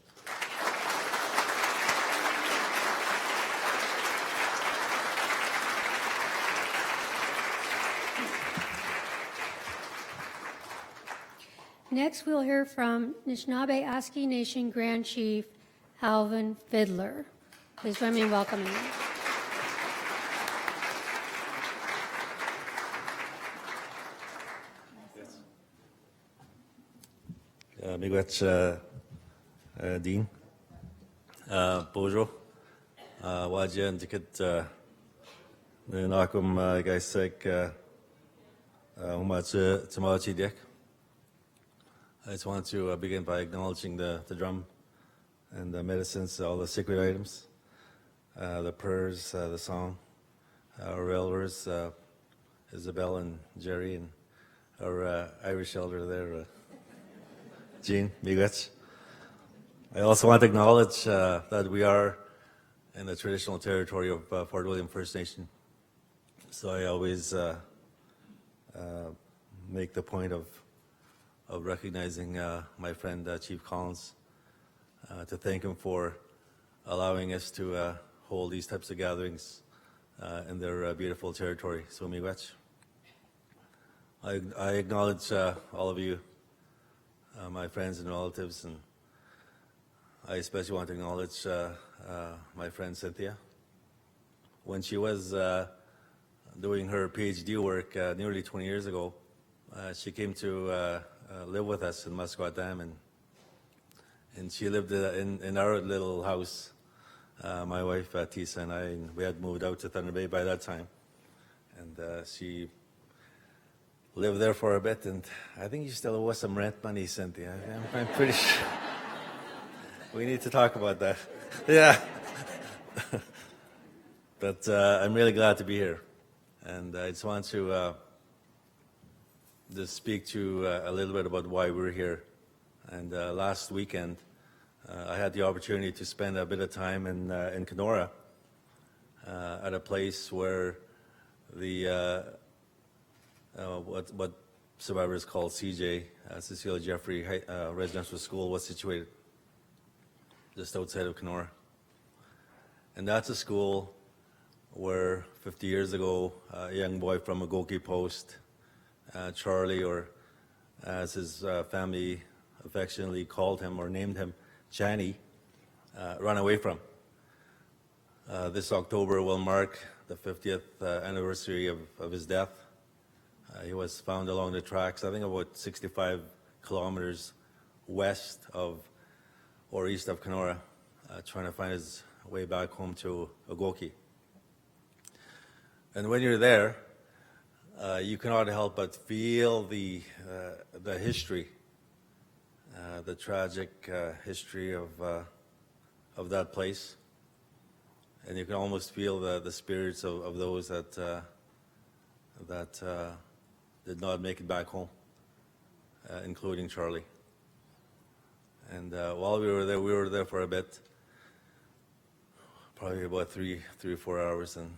Next, we'll hear from Anishinaabe Aski Nation Grand Chief Alvin Fiddler. Please join me in welcoming him. Miigwech, Dean. Bonjour. Wajan Dikit Nakum Gaisek Umat Tamachi Dek. I just want to begin by acknowledging the drum and the medicines, all the sacred items, the prayers, the song, our elders, Isabel and Jerry, and our Irish elder there, Jean Miigwech. I also want to acknowledge that we are in the traditional territory of Fort William First Nation. So I always make the point of recognizing my friend Chief Collins, to thank him for allowing us to hold these types of gatherings in their beautiful territory. So Miigwech. I acknowledge all of you, my friends and relatives, and I especially want to acknowledge my friend Cynthia. When she was doing her PhD work nearly 20 years ago, she came to live with us in Musquat Dam, and she lived in our little house. My wife Tisa and I, and we had moved out to Thunder Bay by that time, and she lived there for a bit, and I think you still owe us some rent money, Cynthia. I'm pretty sure. We need to talk about that. Yeah. But I'm really glad to be here, and I just want to just speak to a little bit about why we're here. And last weekend, I had the opportunity to spend a bit of time in Kenora at a place where the what survivors call CJ, Cecilia Jeffrey Residential School, was situated just outside of Kenora. And that's a school where 50 years ago, a young boy from Agoki Post, Charlie, or as his family affectionately called him or named him, Chani, ran away from. This October will mark the 50th anniversary of his death. He was found along the tracks, I think about 65 kilometers west of or east of Kenora, trying to find his way back home to Agoki. And when you're there, you cannot help but feel the history, the tragic history of that place, and you can almost feel the spirits of those that did not make it back home, including Charlie. And while we were there for a bit, probably about three or 4 hours, and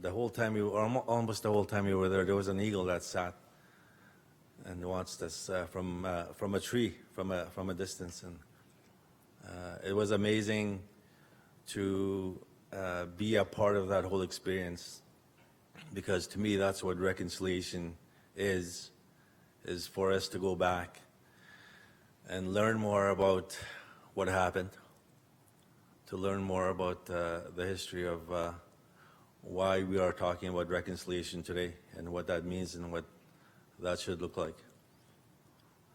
the whole time almost the whole time we were there was an eagle that sat and watched us from a tree, from a distance, and it was amazing to be a part of that whole experience, because to me that's what reconciliation is for us to go back and learn more about what happened, to learn more about the history of why we are talking about reconciliation today and what that means and what that should look like.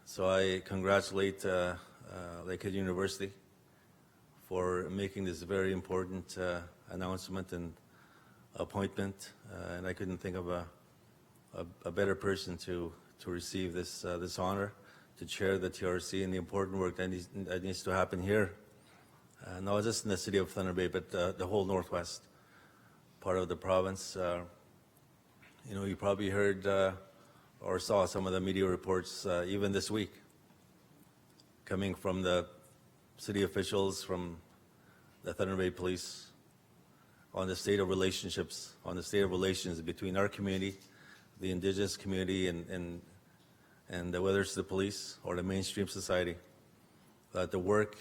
So I congratulate Lakehead University for making this very important announcement and appointment, and I couldn't think of a better person to receive this honor, to chair the TRC and the important work that needs to happen here, not just in the city of Thunder Bay, but the whole Northwest part of the province. You probably heard or saw some of the media reports even this week coming from the city officials, from the Thunder Bay Police, on the state of relationships, on the state of relations between our community, the Indigenous community, and whether it's the police or the mainstream society, that the work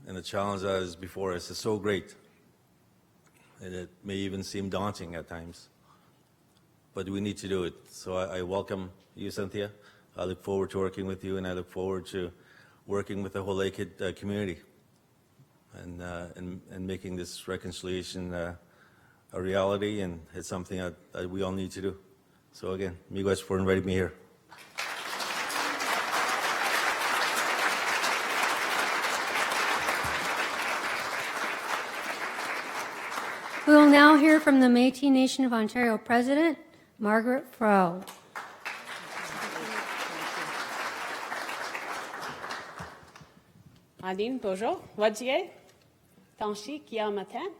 and the challenge that is before us is so great, and it may even seem daunting at times, but we need to do it. So I welcome you, Cynthia. I look forward to working with you, and I look forward to working with the whole Lakehead community and making this reconciliation a reality, and it's something that we all need to do. So again, miigwech for inviting me here. We will now hear from the Métis Nation of Ontario President, Margaret Froh. Adine, bonjour. Wadier. Tanshi, kia matin.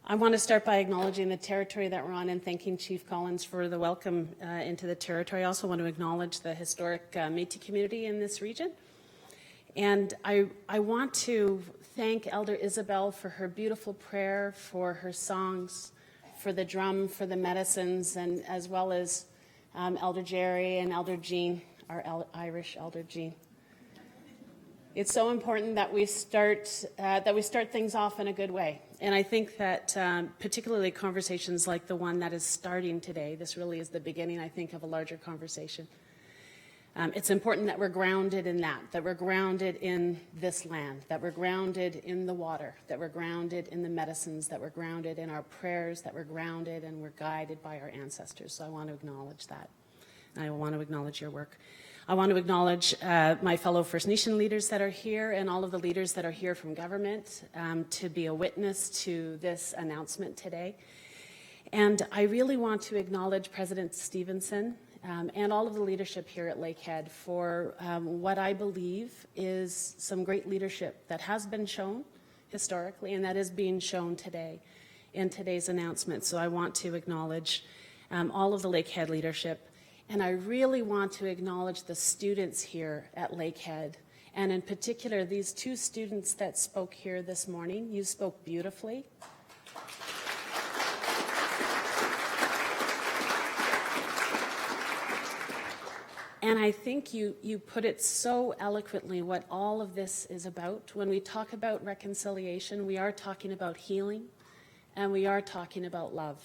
I want to start by acknowledging the territory that we're on and thanking Chief Collins for the welcome into the territory. I also want to acknowledge the historic Métis community in this region. And I want to thank Elder Isabel for her beautiful prayer, for her songs, for the drum, for the medicines, and as well as Elder Jerry and Elder Jean, our Irish Elder Jean. It's so important that we start things off in a good way. And I think that particularly conversations like the one that is starting today, this really is the beginning, I think, of a larger conversation. It's important that we're grounded in that we're grounded in this land, that we're grounded in the water, that we're grounded in the medicines, that we're grounded in our prayers, that we're grounded and we're guided by our ancestors. So I want to acknowledge that. And I want to acknowledge your work. I want to acknowledge my fellow First Nation leaders that are here and all of the leaders that are here from government to be a witness to this announcement today. And I really want to acknowledge President Stevenson and all of the leadership here at Lakehead for what I believe is some great leadership that has been shown historically and that is being shown today in today's announcement. So I want to acknowledge all of the Lakehead leadership. And I really want to acknowledge the students here at Lakehead, and in particular, these two students that spoke here this morning. You spoke beautifully. And I think you put it so eloquently what all of this is about. When we talk about reconciliation, we are talking about healing, and we are talking about love.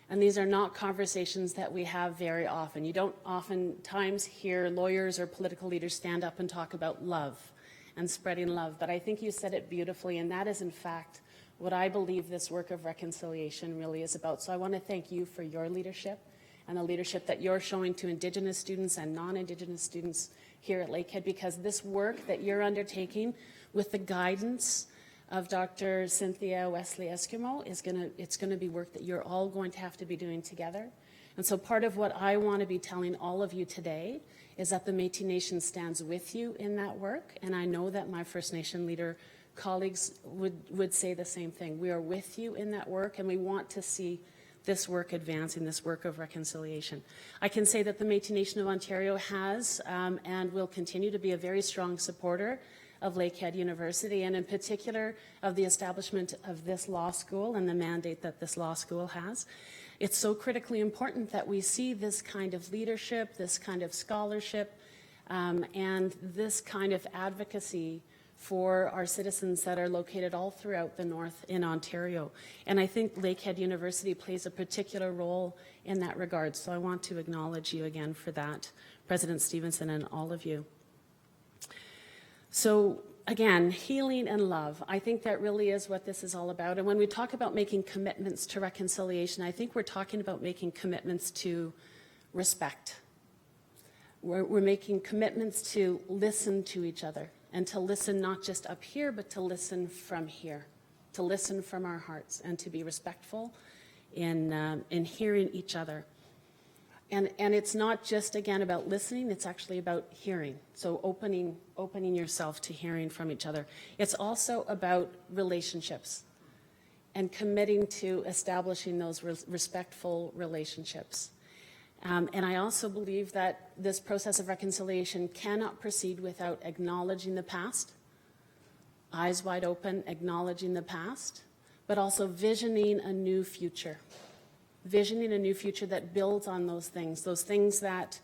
And these are not conversations that we have very often. You don't oftentimes hear lawyers or political leaders stand up and talk about love and spreading love. But I think you said it beautifully, and that is, in fact, what I believe this work of reconciliation really is about. So I want to thank you for your leadership and the leadership that you're showing to Indigenous students and non-Indigenous students here at Lakehead, because this work that you're undertaking with the guidance of Dr. Cynthia Wesley Eskimo it's going to be work that you're all going to have to be doing together. And so part of what I want to be telling all of you today is that the Métis Nation stands with you in that work, and I know that my First Nation leader colleagues would say the same thing. We are with you in that work, and we want to see this work advancing, this work of reconciliation. I can say that the Métis Nation of Ontario has and will continue to be a very strong supporter of Lakehead University, and in particular of the establishment of this law school and the mandate that this law school has. It's so critically important that we see this kind of leadership, this kind of scholarship, and this kind of advocacy for our citizens that are located all throughout the north in Ontario. And I think Lakehead University plays a particular role in that regard. So I want to acknowledge you again for that, President Stevenson and all of you. So again, healing and love, I think that really is what this is all about. And when we talk about making commitments to reconciliation, I think we're talking about making commitments to respect. We're making commitments to listen to each other, and to listen not just up here, but to listen from here, to listen from our hearts, and to be respectful in hearing each other. And it's not just, again, about listening, it's actually about hearing. So opening yourself to hearing from each other. It's also about relationships and committing to establishing those respectful relationships. And I also believe that this process of reconciliation cannot proceed without acknowledging the past, eyes wide open, acknowledging the past, but also visioning a new future. Visioning a new future that builds on those things that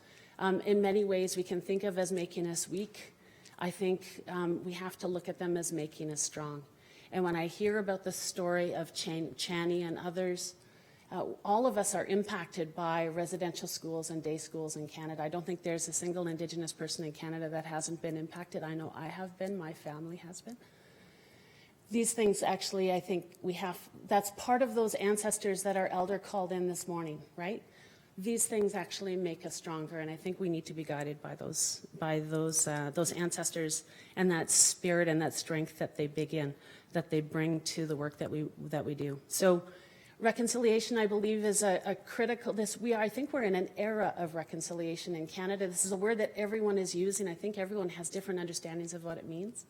in many ways we can think of as making us weak. I think we have to look at them as making us strong. And when I hear about the story of Chani and others, all of us are impacted by residential schools and day schools in Canada. I don't think there's a single Indigenous person in Canada that hasn't been impacted. I know I have been, my family has been. These things actually, I think that's part of those ancestors that our elder called in this morning, right? These things actually make us stronger, and I think we need to be guided by those ancestors and that spirit and that strength that they bring to the work that we do. So reconciliation, I believe, is a critical, I think we're in an era of reconciliation in Canada. This is a word that everyone is using. I think everyone has different understandings of what it means.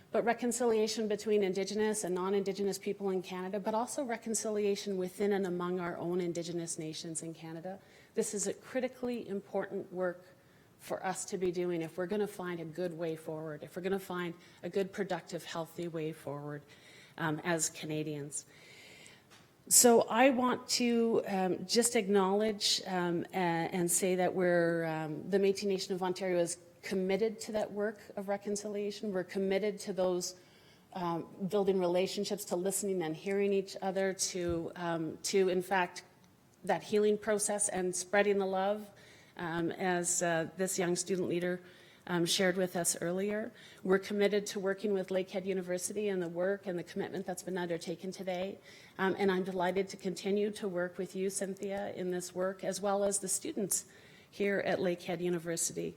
But reconciliation between Indigenous and non-Indigenous people in Canada, but also reconciliation within and among our own Indigenous nations in Canada. This is a critically important work for us to be doing if we're going to find a good way forward, if we're going to find a good, productive, healthy way forward as Canadians. So I want to just acknowledge and say that the Métis Nation of Ontario is committed to that work of reconciliation. We're committed to those building relationships, to listening and hearing each other, to in fact, that healing process and spreading the love, as this young student leader shared with us earlier. We're committed to working with Lakehead University and the work and the commitment that's been undertaken today. And I'm delighted to continue to work with you, Cynthia, in this work, as well as the students here at Lakehead University.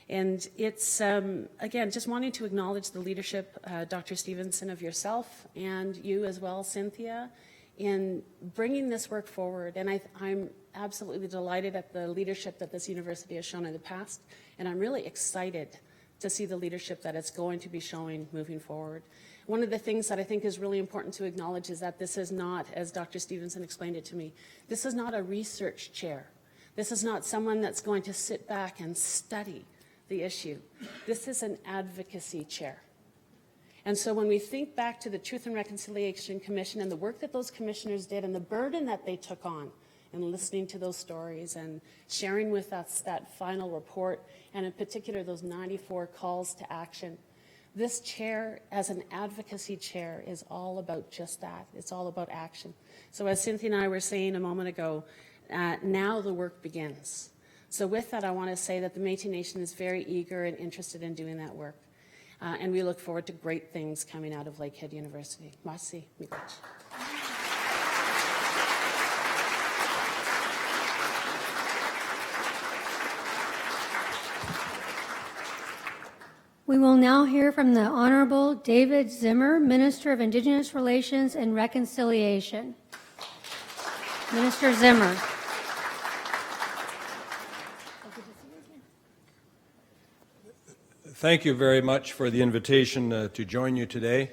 And it's, again, just wanting to acknowledge the leadership, Dr. Stevenson, of yourself, and you as well, Cynthia, in bringing this work forward. And I'm absolutely delighted at the leadership that this university has shown in the past, and I'm really excited to see the leadership that it's going to be showing moving forward. One of the things that I think is really important to acknowledge is that this is not, as Dr. Stevenson explained it to me, this is not a research chair. This is not someone that's going to sit back and study the issue. This is an advocacy chair. And so when we think back to the Truth and Reconciliation Commission and the work that those commissioners did and the burden that they took on in listening to those stories and sharing with us that final report, and in particular those 94 calls to action, this chair, as an advocacy chair, is all about just that. It's all about action. So as Cynthia and I were saying a moment ago, now the work begins. So with that, I want to say that the Métis Nation is very eager and interested in doing that work. And we look forward to great things coming out of Lakehead University. Merci. We will now hear from the Honorable David Zimmer, Minister of Indigenous Relations and Reconciliation. Minister Zimmer. Thank you very much for the invitation to join you today.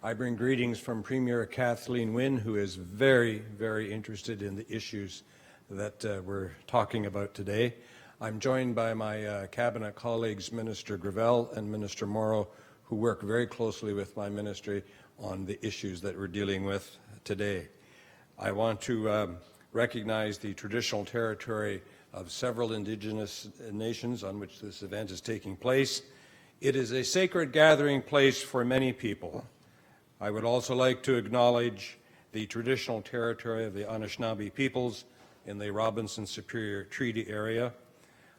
I bring greetings from Premier Kathleen Wynne, who is very, very interested in the issues that we're talking about today. I'm joined by my cabinet colleagues, Minister Gravel and Minister Morrow, who work very closely with my ministry on the issues that we're dealing with today. I want to recognize the traditional territory of several Indigenous nations on which this event is taking place. It is a sacred gathering place for many people. I would also like to acknowledge the traditional territory of the Anishinaabe peoples in the Robinson Superior Treaty area.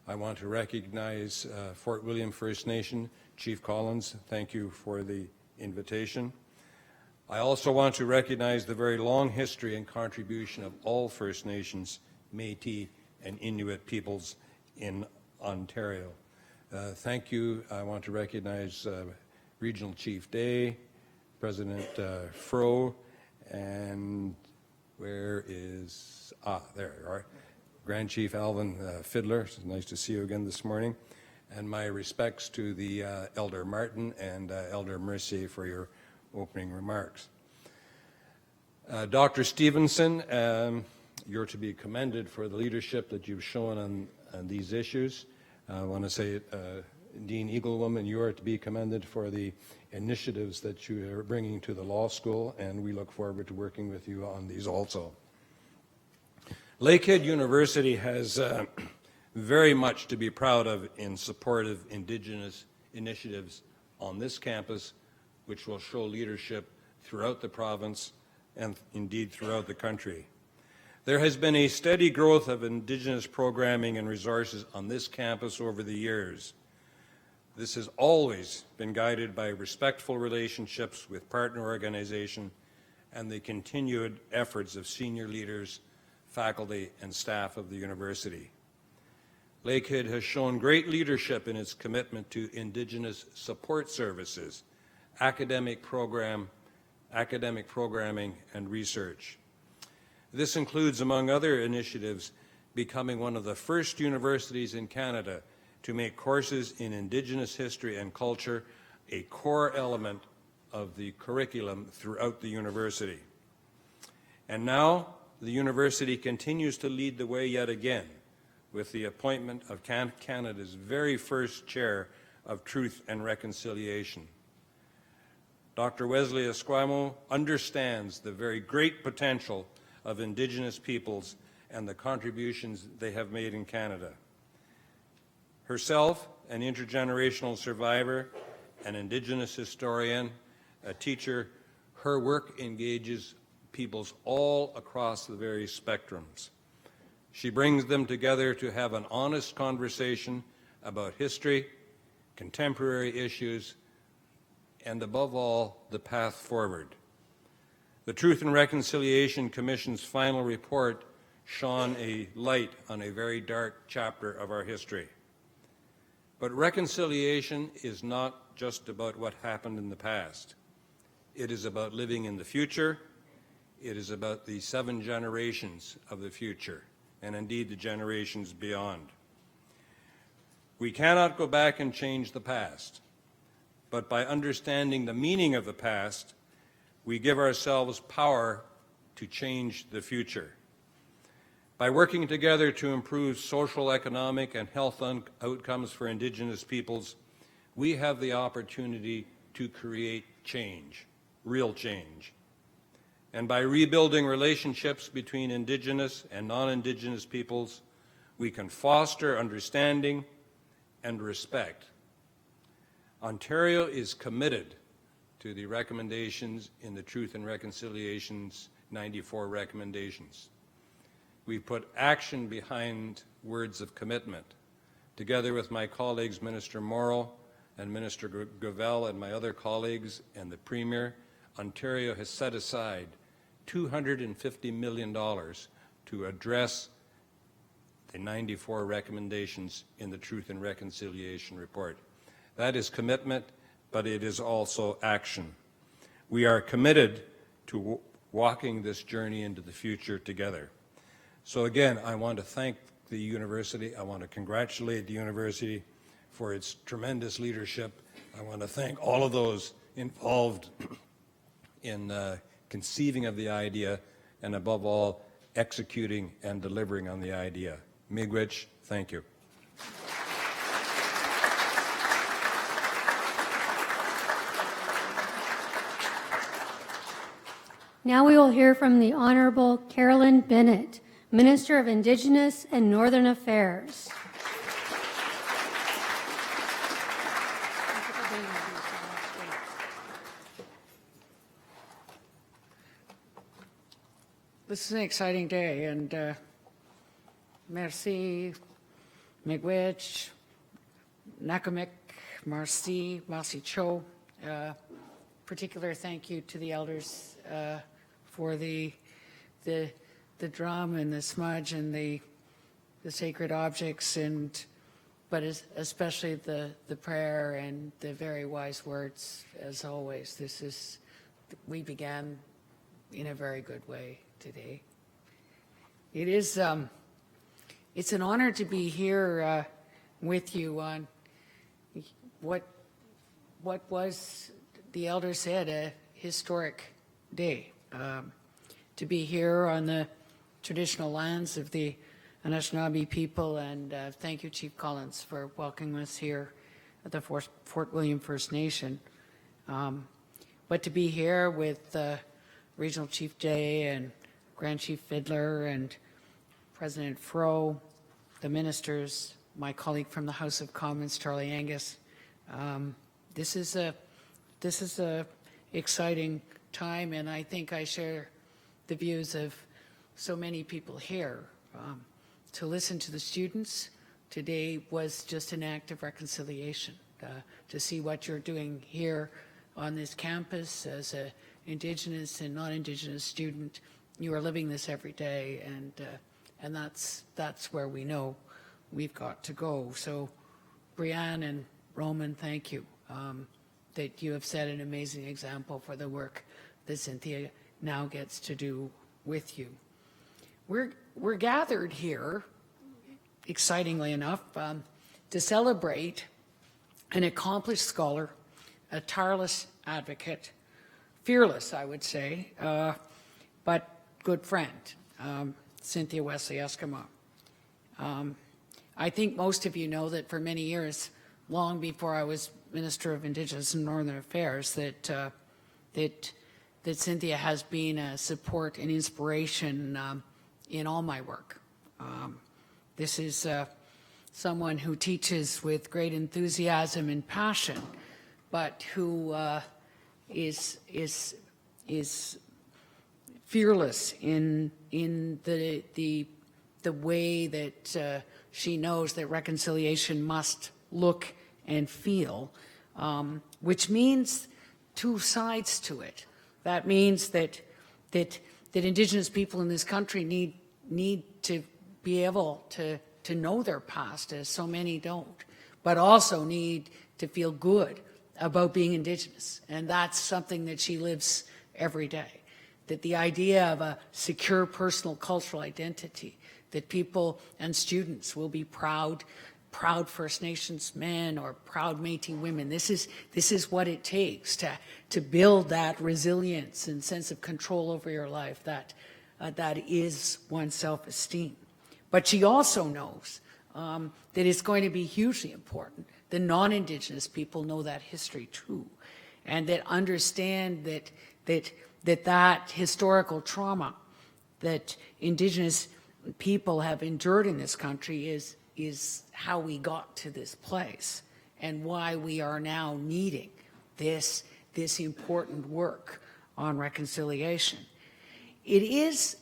I want to recognize Fort William First Nation, Chief Collins. Thank you for the invitation. I also want to recognize the very long history and contribution of all First Nations, Métis, and Inuit peoples in Ontario. Thank you. I want to recognize Regional Chief Day, President Fro, and where is, there you are, Grand Chief Alvin Fiddler. It's nice to see you again this morning. And my respects to the Elder Martin and Elder Mercier for your opening remarks. Dr. Stevenson, you're to be commended for the leadership that you've shown on these issues. I want to say, Dean Eaglewoman, you are to be commended for the initiatives that you are bringing to the law school, and we look forward to working with you on these also. Lakehead University has very much to be proud of in support of Indigenous initiatives on this campus, which will show leadership throughout the province and indeed throughout the country. There has been a steady growth of Indigenous programming and resources on this campus over the years. This has always been guided by respectful relationships with partner organizations and the continued efforts of senior leaders, faculty, and staff of the university. Lakehead has shown great leadership in its commitment to Indigenous support services, academic programming, and research. This includes, among other initiatives, becoming one of the first universities in Canada to make courses in Indigenous history and culture a core element of the curriculum throughout the university. And now, the university continues to lead the way yet again with the appointment of Canada's very first chair of Truth and Reconciliation. Dr. Wesley Esquimo understands the very great potential of Indigenous peoples and the contributions they have made in Canada. Herself, an intergenerational survivor, an Indigenous historian, a teacher, her work engages peoples all across the various spectrums. She brings them together to have an honest conversation about history, contemporary issues, and above all, the path forward. The Truth and Reconciliation Commission's final report shone a light on a very dark chapter of our history. But reconciliation is not just about what happened in the past. It is about living in the future, It is about the 7 generations of the future, and indeed the generations beyond. We cannot go back and change the past, but by understanding the meaning of the past, we give ourselves power to change the future. By working together to improve social, economic, and health outcomes for Indigenous peoples, we have the opportunity to create change, real change. And by rebuilding relationships between Indigenous and non-Indigenous peoples, we can foster understanding and respect. Ontario is committed to the recommendations in the Truth and Reconciliation's 94 recommendations. We put action behind words of commitment. Together with my colleagues, Minister Morrow and Minister Gravel and my other colleagues and the Premier, Ontario has set aside $250 million to address the 94 recommendations in the Truth and Reconciliation report. That is commitment, but it is also action. We are committed to walking this journey into the future together. So again, I want to thank the university. I want to congratulate the university for its tremendous leadership. I want to thank all of those involved in conceiving of the idea, and above all, executing and delivering on the idea. Miigwech, thank you. Now we will hear from the Honorable Carolyn Bennett, Minister of Indigenous and Northern Affairs. This is an exciting day, and merci, miigwech, nakamik, merci, masi cho. Particular thank you to the elders for the drum and the smudge and the sacred objects, but especially the prayer and the very wise words. As always, we began in a very good way today. It is it's an honor to be here with you on what was, the elder said, a historic day. To be here on the traditional lands of the Anishinaabe people, and thank you, Chief Collins, for welcoming us here at the Fort William First Nation. But to be here with Regional Chief Jay and Grand Chief Fiddler and President Fro, the ministers, my colleague from the House of Commons, Charlie Angus. This is a exciting time, and I think I share the views of so many people here. To listen to the students today was just an act of reconciliation. To see what you're doing here on this campus as an Indigenous and non-Indigenous student, you are living this every day, and that's where we know we've got to go. So, Brianne and Roman, thank you. That you have set an amazing example for the work that Cynthia now gets to do with you. We're gathered here, excitingly enough, to celebrate an accomplished scholar, a tireless advocate, fearless, I would say, but good friend, Cynthia Wesley Eskimo. I think most of you know that for many years, long before I was Minister of Indigenous and Northern Affairs, that Cynthia has been a support and inspiration in all my work. This is someone who teaches with great enthusiasm and passion, but who is fearless in the way that she knows that reconciliation must look and feel, which means two sides to it. That means that Indigenous people in this country need to be able to know their past, as so many don't, but also need to feel good about being Indigenous. And that's something that she lives every day. that the idea of a secure personal cultural identity, that people and students will be proud First Nations men or proud Métis women. This is what it takes to build that resilience and sense of control over your life, that is one's self-esteem. But she also knows that it's going to be hugely important that non-Indigenous people know that history too, and that understand that historical trauma that Indigenous people have endured in this country is how we got to this place and why we are now needing this important work on reconciliation. It is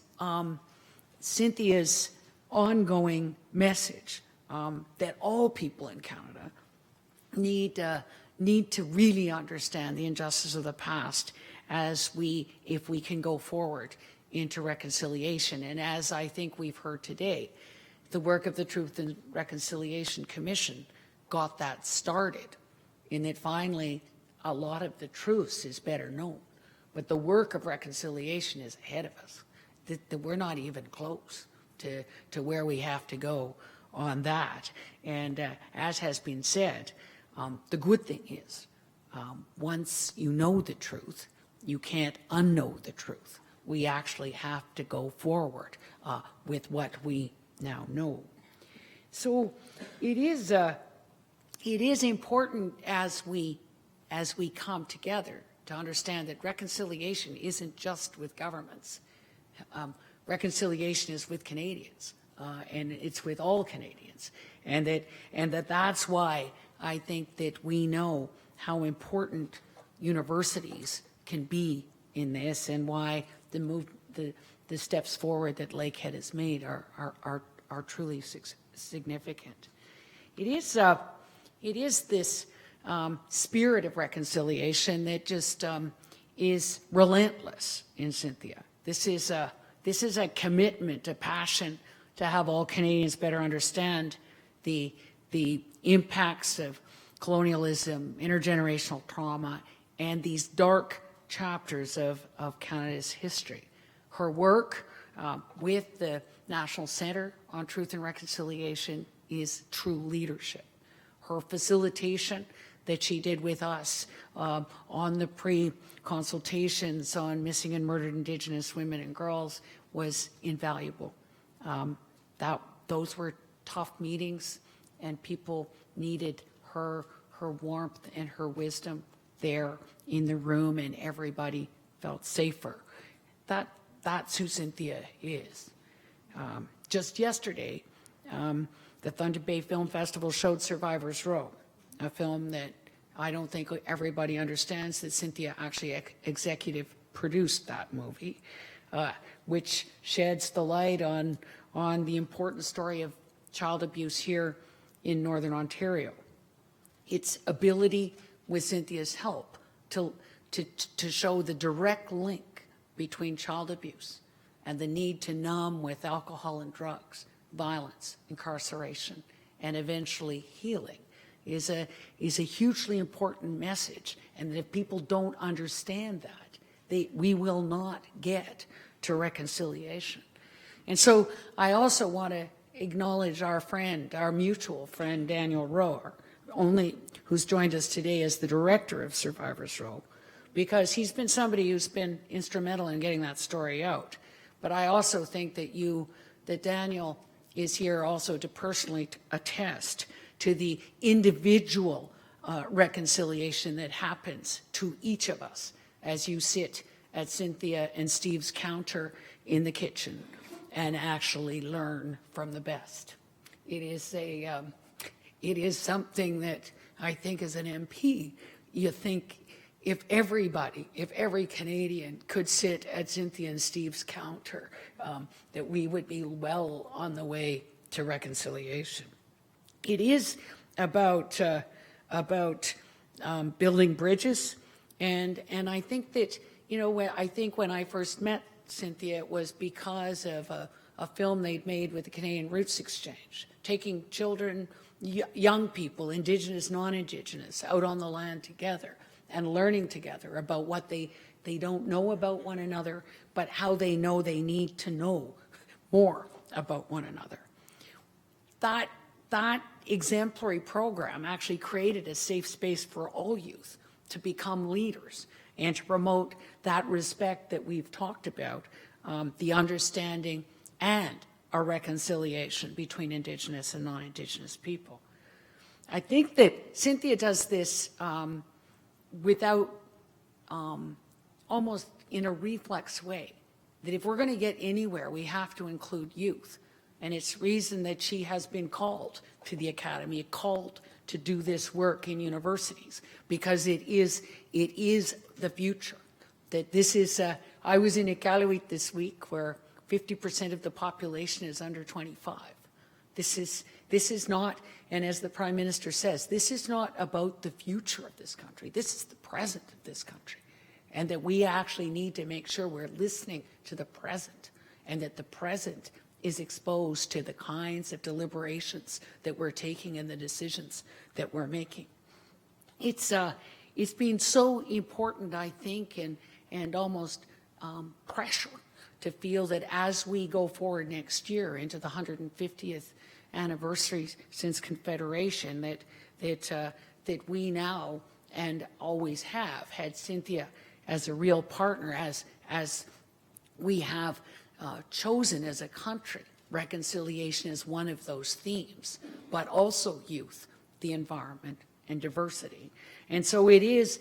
Cynthia's ongoing message that all people in Canada need to really understand the injustice of the past if we can go forward into reconciliation. And as I think we've heard today, the work of the Truth and Reconciliation Commission got that started, in that finally a lot of the truths is better known. But the work of reconciliation is ahead of us. That we're not even close to where we have to go on that. And as has been said, the good thing is once you know the truth, you can't unknow the truth. We actually have to go forward with what we now know. So it is important as we come together to understand that reconciliation isn't just with governments. Reconciliation is with Canadians, and it's with all Canadians, and that's why I think that we know how important universities can be in this, and why the steps forward that Lakehead has made are truly significant. It is this spirit of reconciliation that just is relentless in Cynthia. This is a commitment, a passion to have all Canadians better understand the impacts of colonialism, intergenerational trauma, and these dark chapters of Canada's history. Her work with the National Centre on Truth and Reconciliation is true leadership. Her facilitation that she did with us on the pre-consultations on missing and murdered Indigenous women and girls was invaluable. Those were tough meetings, and people needed her warmth and her wisdom there in the room, and everybody felt safer. That's who Cynthia is. Just yesterday, the Thunder Bay Film Festival showed Survivor's Row, a film that I don't think everybody understands that Cynthia actually executive produced that movie, which sheds the light on the important story of child abuse here in Northern Ontario. Its ability, with Cynthia's help, to show the direct link between child abuse and the need to numb with alcohol and drugs, violence, incarceration, and eventually healing is a hugely important message. And if people don't understand that, we will not get to reconciliation. And so I also want to acknowledge our friend, our mutual friend, Daniel Rohr, who's joined us today as the director of Survivor's Row, because he's been somebody who's been instrumental in getting that story out. But I also think that Daniel is here also to personally attest to the individual reconciliation that happens to each of us as you sit at Cynthia and Steve's counter in the kitchen and actually learn from the best. It is something that I think as an MP, you think if every Canadian could sit at Cynthia and Steve's counter, that we would be well on the way to reconciliation. It is about building bridges, and I think that, when I first met Cynthia, it was because of a film they'd made with the Canadian Roots Exchange, taking children, young people, Indigenous, non-Indigenous, out on the land together and learning together about what they They don't know about one another, but how they know they need to know more about one another. That exemplary program actually created a safe space for all youth to become leaders and to promote that respect that we've talked about, the understanding and a reconciliation between Indigenous and non-Indigenous people. I think that Cynthia does this without almost in a reflex way, that if we're going to get anywhere, we have to include youth. And it's reason that she has been called to the academy, called to do this work in universities, because it is the future. That this is, I was in Iqaluit this week where 50% of the population is under 25. This is not, and as the Prime Minister says, this is not about the future of this country. This is the present of this country. And that we actually need to make sure we're listening to the present, and that the present is exposed to the kinds of deliberations that we're taking and the decisions that we're making. It's been so important, I think, and almost pressure to feel that as we go forward next year into the 150th anniversary since Confederation, that we now and always have had Cynthia as a real partner, as we have chosen as a country. Reconciliation is one of those themes, but also youth, the environment, and diversity. And so it is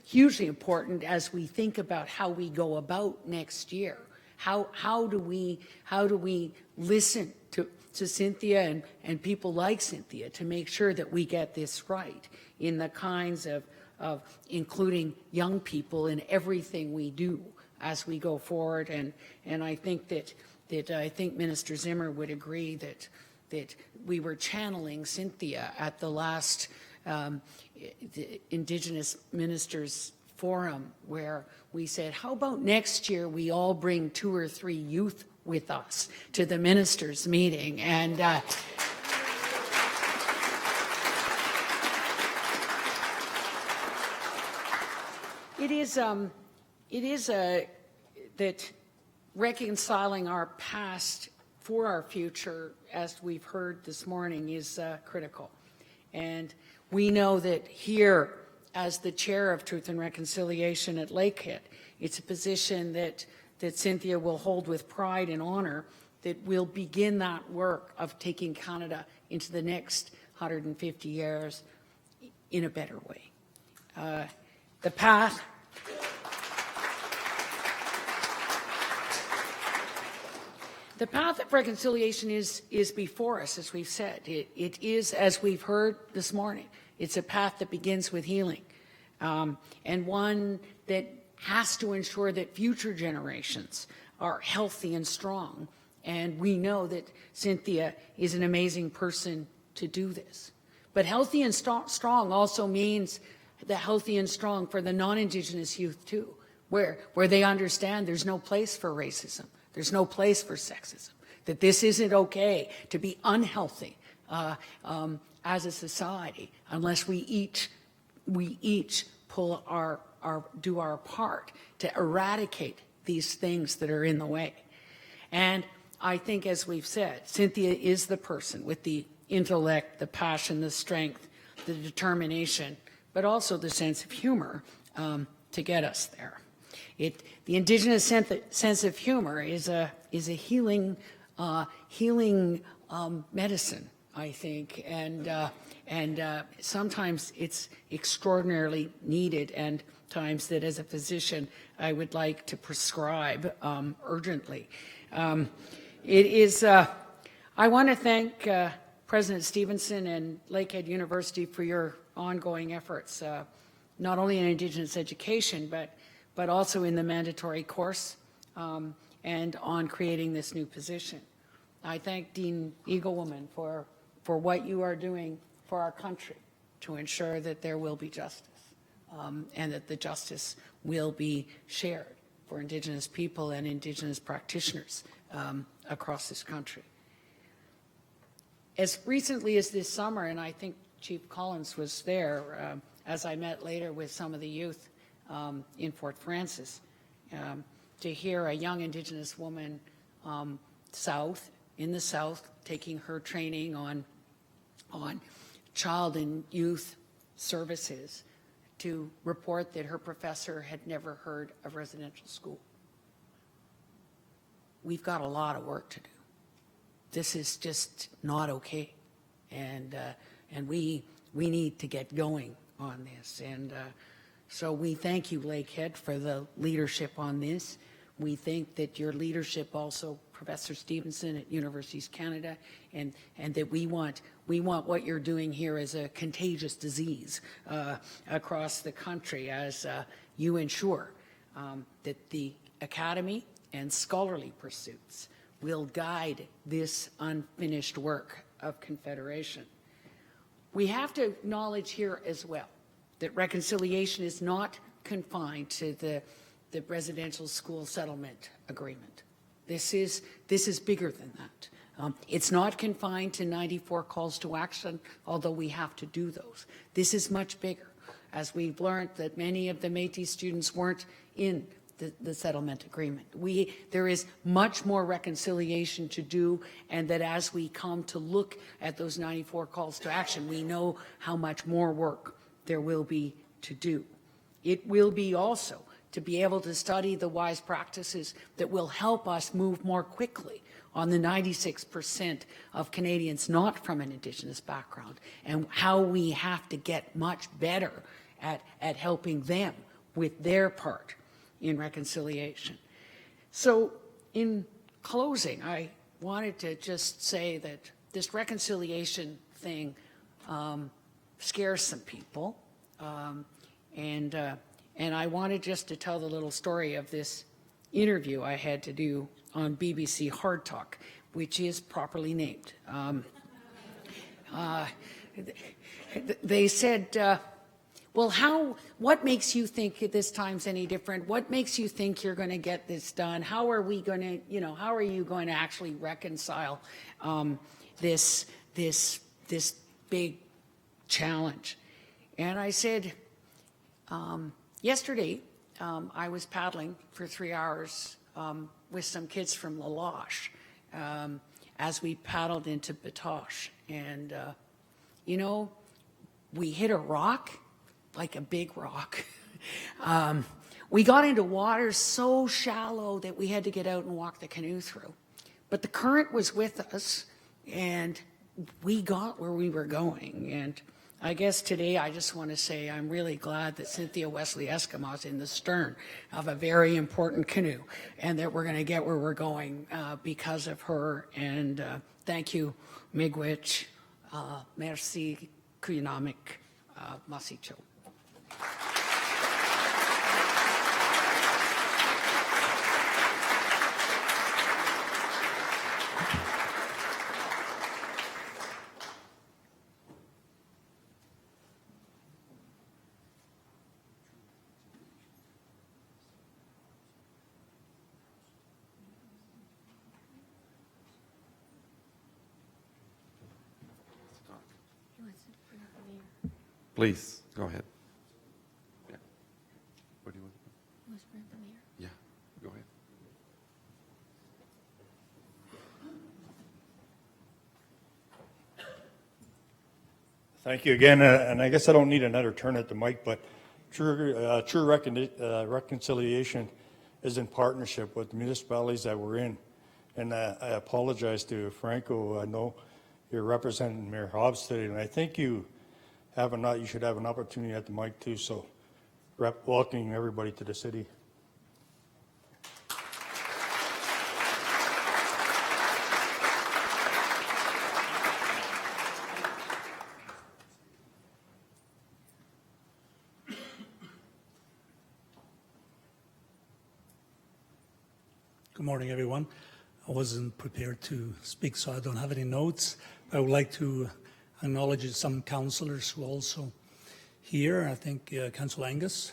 hugely important as we think about how we go about next year. How do we listen to Cynthia and people like Cynthia to make sure that we get this right in the kinds of including young people in everything we do as we go forward. And I think that I think Minister Zimmer would agree that we were channeling Cynthia at the last the Indigenous Ministers Forum, where we said, how about next year we all bring 2 or 3 youth with us to the ministers' meeting? And it is that reconciling our past for our future, as we've heard this morning, is critical. And we know that here, as the chair of Truth and Reconciliation at Lakehead, it's a position that Cynthia will hold with pride and honor, that we'll begin that work of taking Canada into the next 150 years in a better way. The path of reconciliation is before us, as we've said. It is, as we've heard this morning, it's a path that begins with healing, and one that has to ensure that future generations are healthy and strong. And we know that Cynthia is an amazing person to do this. But healthy and strong also means the healthy and strong for the non-Indigenous youth too, where they understand there's no place for racism, there's no place for sexism, that this isn't okay to be unhealthy as a society unless we each pull do our part to eradicate these things that are in the way. And I think, as we've said, Cynthia is the person with the intellect, the passion, the strength, the determination, but also the sense of humor to get us there. The Indigenous sense of humor is a healing medicine, I think, and sometimes it's extraordinarily needed, and times that as a physician I would like to prescribe urgently. I want to thank President Stevenson and Lakehead University for your ongoing efforts, not only in Indigenous education, but also in the mandatory course and on creating this new position. I thank Dean Eaglewoman for what you are doing for our country to ensure that there will be justice and that the justice will be shared for Indigenous people and Indigenous practitioners across this country. As recently as this summer, and I think Chief Collins was there as I met later with some of the youth, in Fort Francis. To hear a young Indigenous woman in the South taking her training on child and youth services to report that her professor had never heard of residential school. We've got a lot of work to do. This is just not okay, and we need to get going on this. And so we thank you, Lakehead, for the leadership on this. We think that your leadership also, Professor Stevenson at Universities Canada, and that we want what you're doing here as a contagious disease across the country as you ensure that the academy and scholarly pursuits will guide this unfinished work of Confederation. We have to acknowledge here as well that reconciliation is not confined to the residential school settlement agreement. This is bigger than that. It's not confined to 94 calls to action, although we have to do those. This is much bigger, as we've learned that many of the Métis students weren't in the settlement agreement. There is much more reconciliation to do, and that as we come to look at those 94 calls to action, we know how much more work there will be to do. It will be also to be able to study the wise practices that will help us move more quickly on the 96% of Canadians not from an Indigenous background, and how we have to get much better at helping them with their part in reconciliation. So in closing, I wanted to just say that this reconciliation thing scares some people, and I wanted just to tell the little story of this interview I had to do on BBC Hard Talk, which is properly named. They said, well, what makes you think this time's any different? What makes you think you're going to get this done? How are we going to, how are you going to actually reconcile this big challenge? And I said, yesterday, I was paddling for 3 hours with some kids from La Loche as we paddled into Batoche. And, we hit a rock, like a big rock. We got into water so shallow that we had to get out and walk the canoe through. But the current was with us, and we got where we were going. And I guess today I just want to say I'm really glad that Cynthia Wesley Eskimos in the stern of a very important canoe, and that we're going to get where we're going because of her. And thank you, Miigwech, merci, Kuyanamik, Masicho. Please, go ahead. Yeah. What do you want? Yeah, go ahead. Thank you again, and I guess I don't need another turn at the mic, but true reconciliation is in partnership with the municipalities that we're in. And I apologize to Franco. I know you're representing Mayor Hobbs today, and I think you should have an opportunity at the mic too. So, welcoming everybody to the city. Good morning, everyone. I wasn't prepared to speak, so I don't have any notes. I would like to acknowledge some councillors who are also here. I think Councillor Angus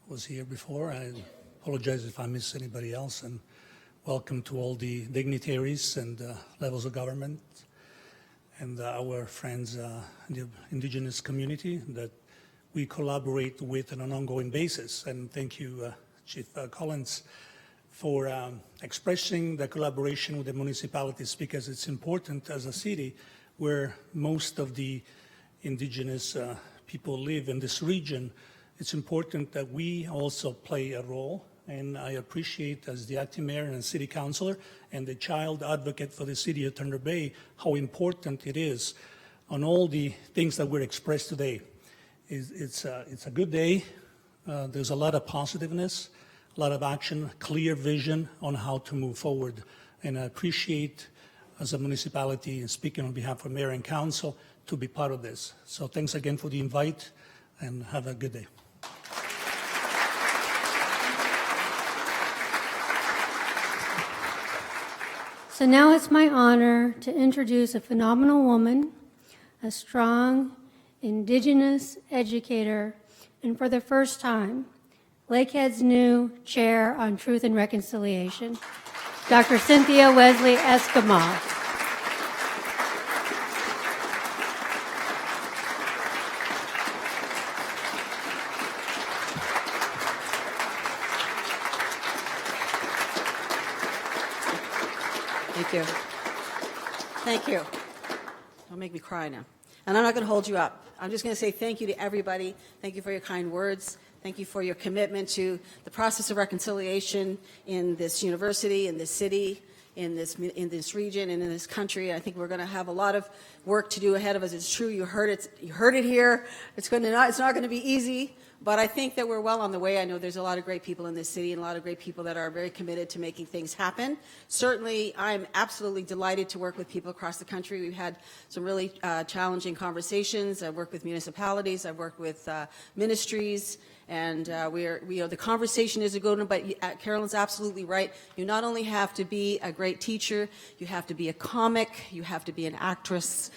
was here before. I apologize if I miss anybody else, and welcome to all the dignitaries and levels of government and our friends in the Indigenous community that we collaborate with on an ongoing basis. And thank you, Chief Collins, for expressing the collaboration with the municipalities, because it's important as a city where most of the Indigenous people live in this region. It's important that we also play a role, and I appreciate, as the acting mayor and city councilor and the child advocate for the city of Thunder Bay, how important it is on all the things that were expressed today. It's a good day. There's a lot of positiveness, a lot of action, clear vision on how to move forward. And I appreciate, as a municipality, and speaking on behalf of mayor and council, to be part of this. So thanks again for the invite, and have a good day. So now it's my honor to introduce a phenomenal woman, a strong Indigenous educator, and for the first time, Lakehead's new chair on Truth and Reconciliation, Dr. Cynthia Wesley Eskimo. Thank you. Thank you. Don't make me cry now. And I'm not going to hold you up. I'm just going to say thank you to everybody. Thank you for your kind words. Thank you for your commitment to the process of reconciliation in this university, in this city, in this region, and in this country. I think we're going to have a lot of work to do ahead of us. It's true. You heard it here. It's not going to be easy. But I think that we're well on the way. I know there's a lot of great people in this city and a lot of great people that are very committed to making things happen. Certainly, I'm absolutely delighted to work with people across the country. We've had some really challenging conversations. I've worked with municipalities. I've worked with ministries. And the conversation is a good one, but Carolyn's absolutely right. You not only have to be a great teacher, you have to be a comic, you have to be an actress.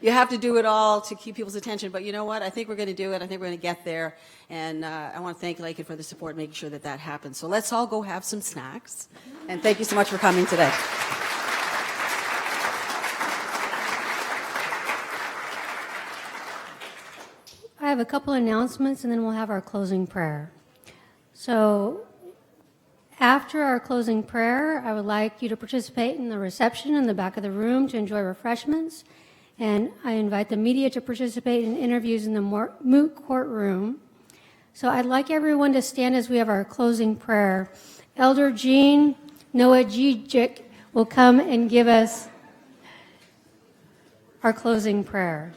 You have to do it all to keep people's attention. But you know what? I think we're going to do it. I think we're going to get there. And I want to thank Lakehead for the support, making sure that that happens. So let's all go have some snacks. And thank you so much for coming today. I have a couple announcements, and then we'll have our closing prayer. So after our closing prayer, I would like you to participate in the reception in the back of the room to enjoy refreshments. And I invite the media to participate in interviews in the moot court room. So I'd like everyone to stand as we have our closing prayer. Elder Jean Noajijic will come and give us our closing prayer.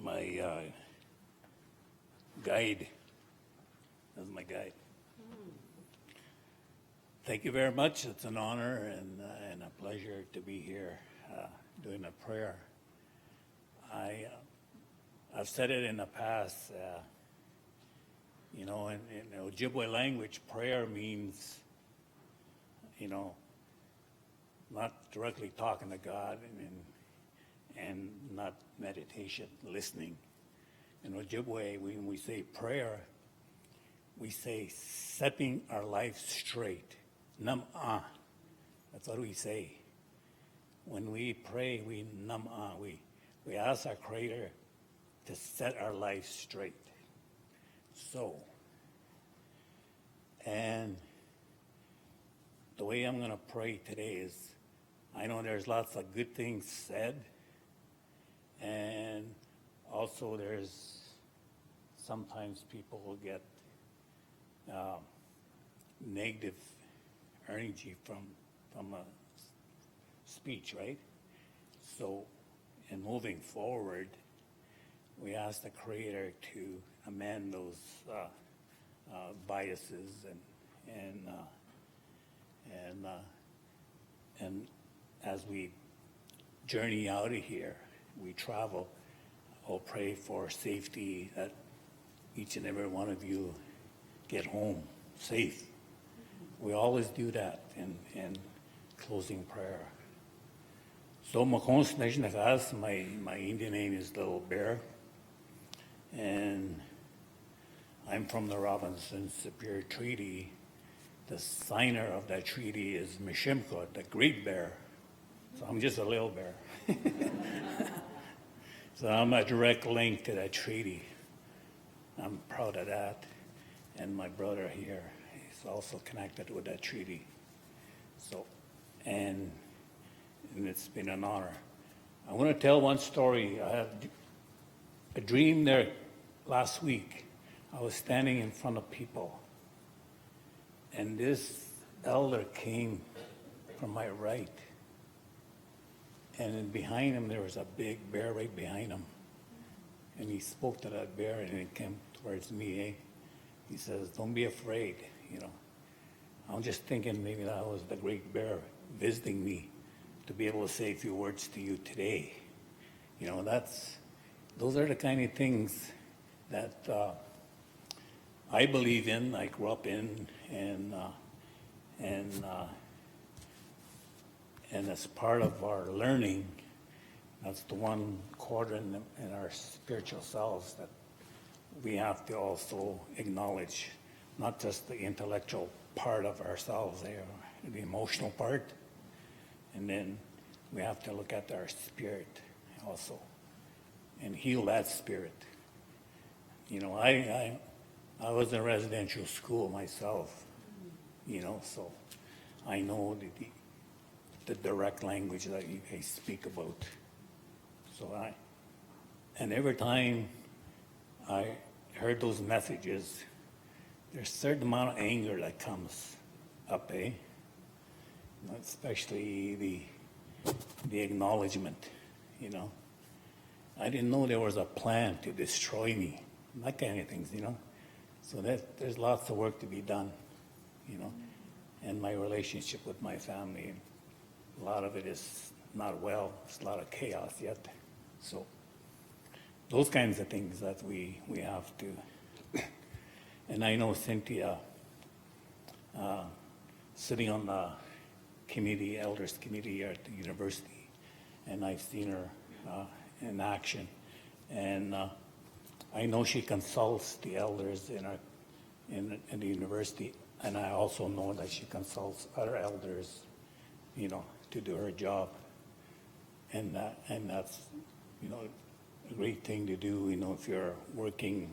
My guide. That's my guide. Thank you very much. It's an honor and a pleasure to be here doing a prayer. I've said it in the past. In Ojibwe language, prayer means, not directly talking to God and not meditation, listening. In Ojibwe, when we say prayer, we say setting our life straight. Nam-ah. That's what we say. When we pray, we nam-ah. We ask our Creator to set our life straight. So, and the way I'm going to pray today is, I know there's lots of good things said, and also there's sometimes people will get negative energy from a speech, right? So in moving forward, we ask the Creator to amend those biases and as we journey out of here, we travel, I'll pray for safety, that each and every one of you get home safe. We always do that in closing prayer. So my Indian name is Little Bear, and I'm from the Robinson Superior Treaty. The signer of that treaty is Mishimko, the Great Bear. So I'm just a little bear. So I'm a direct link to that treaty. I'm proud of that. And my brother here is also connected with that treaty. So, and it's been an honor. I want to tell one story. I had a dream there last week. I was standing in front of people, and this elder came from my right. And then behind him, there was a big bear right behind him. And he spoke to that bear, and it came towards me. Eh? He says, "Don't be afraid, you know." I'm just thinking maybe that was the great bear visiting me to be able to say a few words to you today. You know, those are the kind of things that I believe in, I grew up in, and as part of our learning, that's the one quadrant in our spiritual selves that we have to also acknowledge, not just the intellectual part of ourselves there, the emotional part, and then we have to look at our spirit also and heal that spirit. You know, I was in residential school myself, you know, so I know the direct language that you guys speak about. So and every time I heard those messages, there's a certain amount of anger that comes up, eh? Especially the acknowledgement, you know. I didn't know there was a plan to destroy me, that kind of things, you know. So there's lots of work to be done, you know, and my relationship with my family. A lot of it is not well. There's a lot of chaos yet. So those kinds of things that we have to. And I know Cynthia, sitting on the committee, elders committee here at the university, and I've seen her in action. And I know she consults the elders in the university, and I also know that she consults other elders, you know, to do her job. And that's, you know, a great thing to do, you know, if you're working,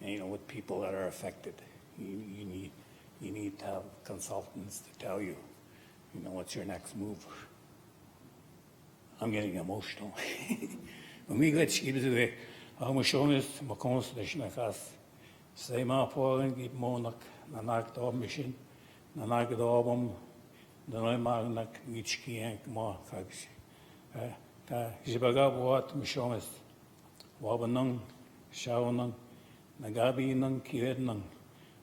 you know, with people that are affected. You need to have consultants to tell you, you know, what's your next move. I'm getting emotional. When we get to the Mushonis, Makons, the Shinakas, say my poor keep monak, Nanak dog mission, Nanak dobum, the Noimagnak, which key and more fags. Jibaga what Mushonis, Wabanung, Shawanung, Nagabi nung, Kiednung,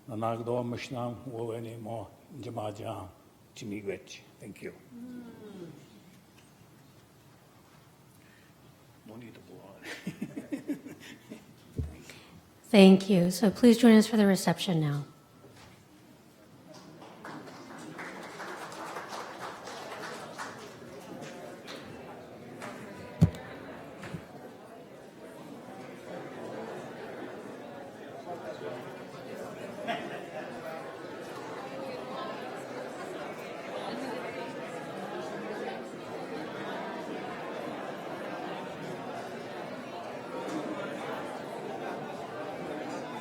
Nanak dog mishnam, wo any more, Jamaja, Chimigwich. Thank you. No need to go on. Thank you. So please join us for the reception now.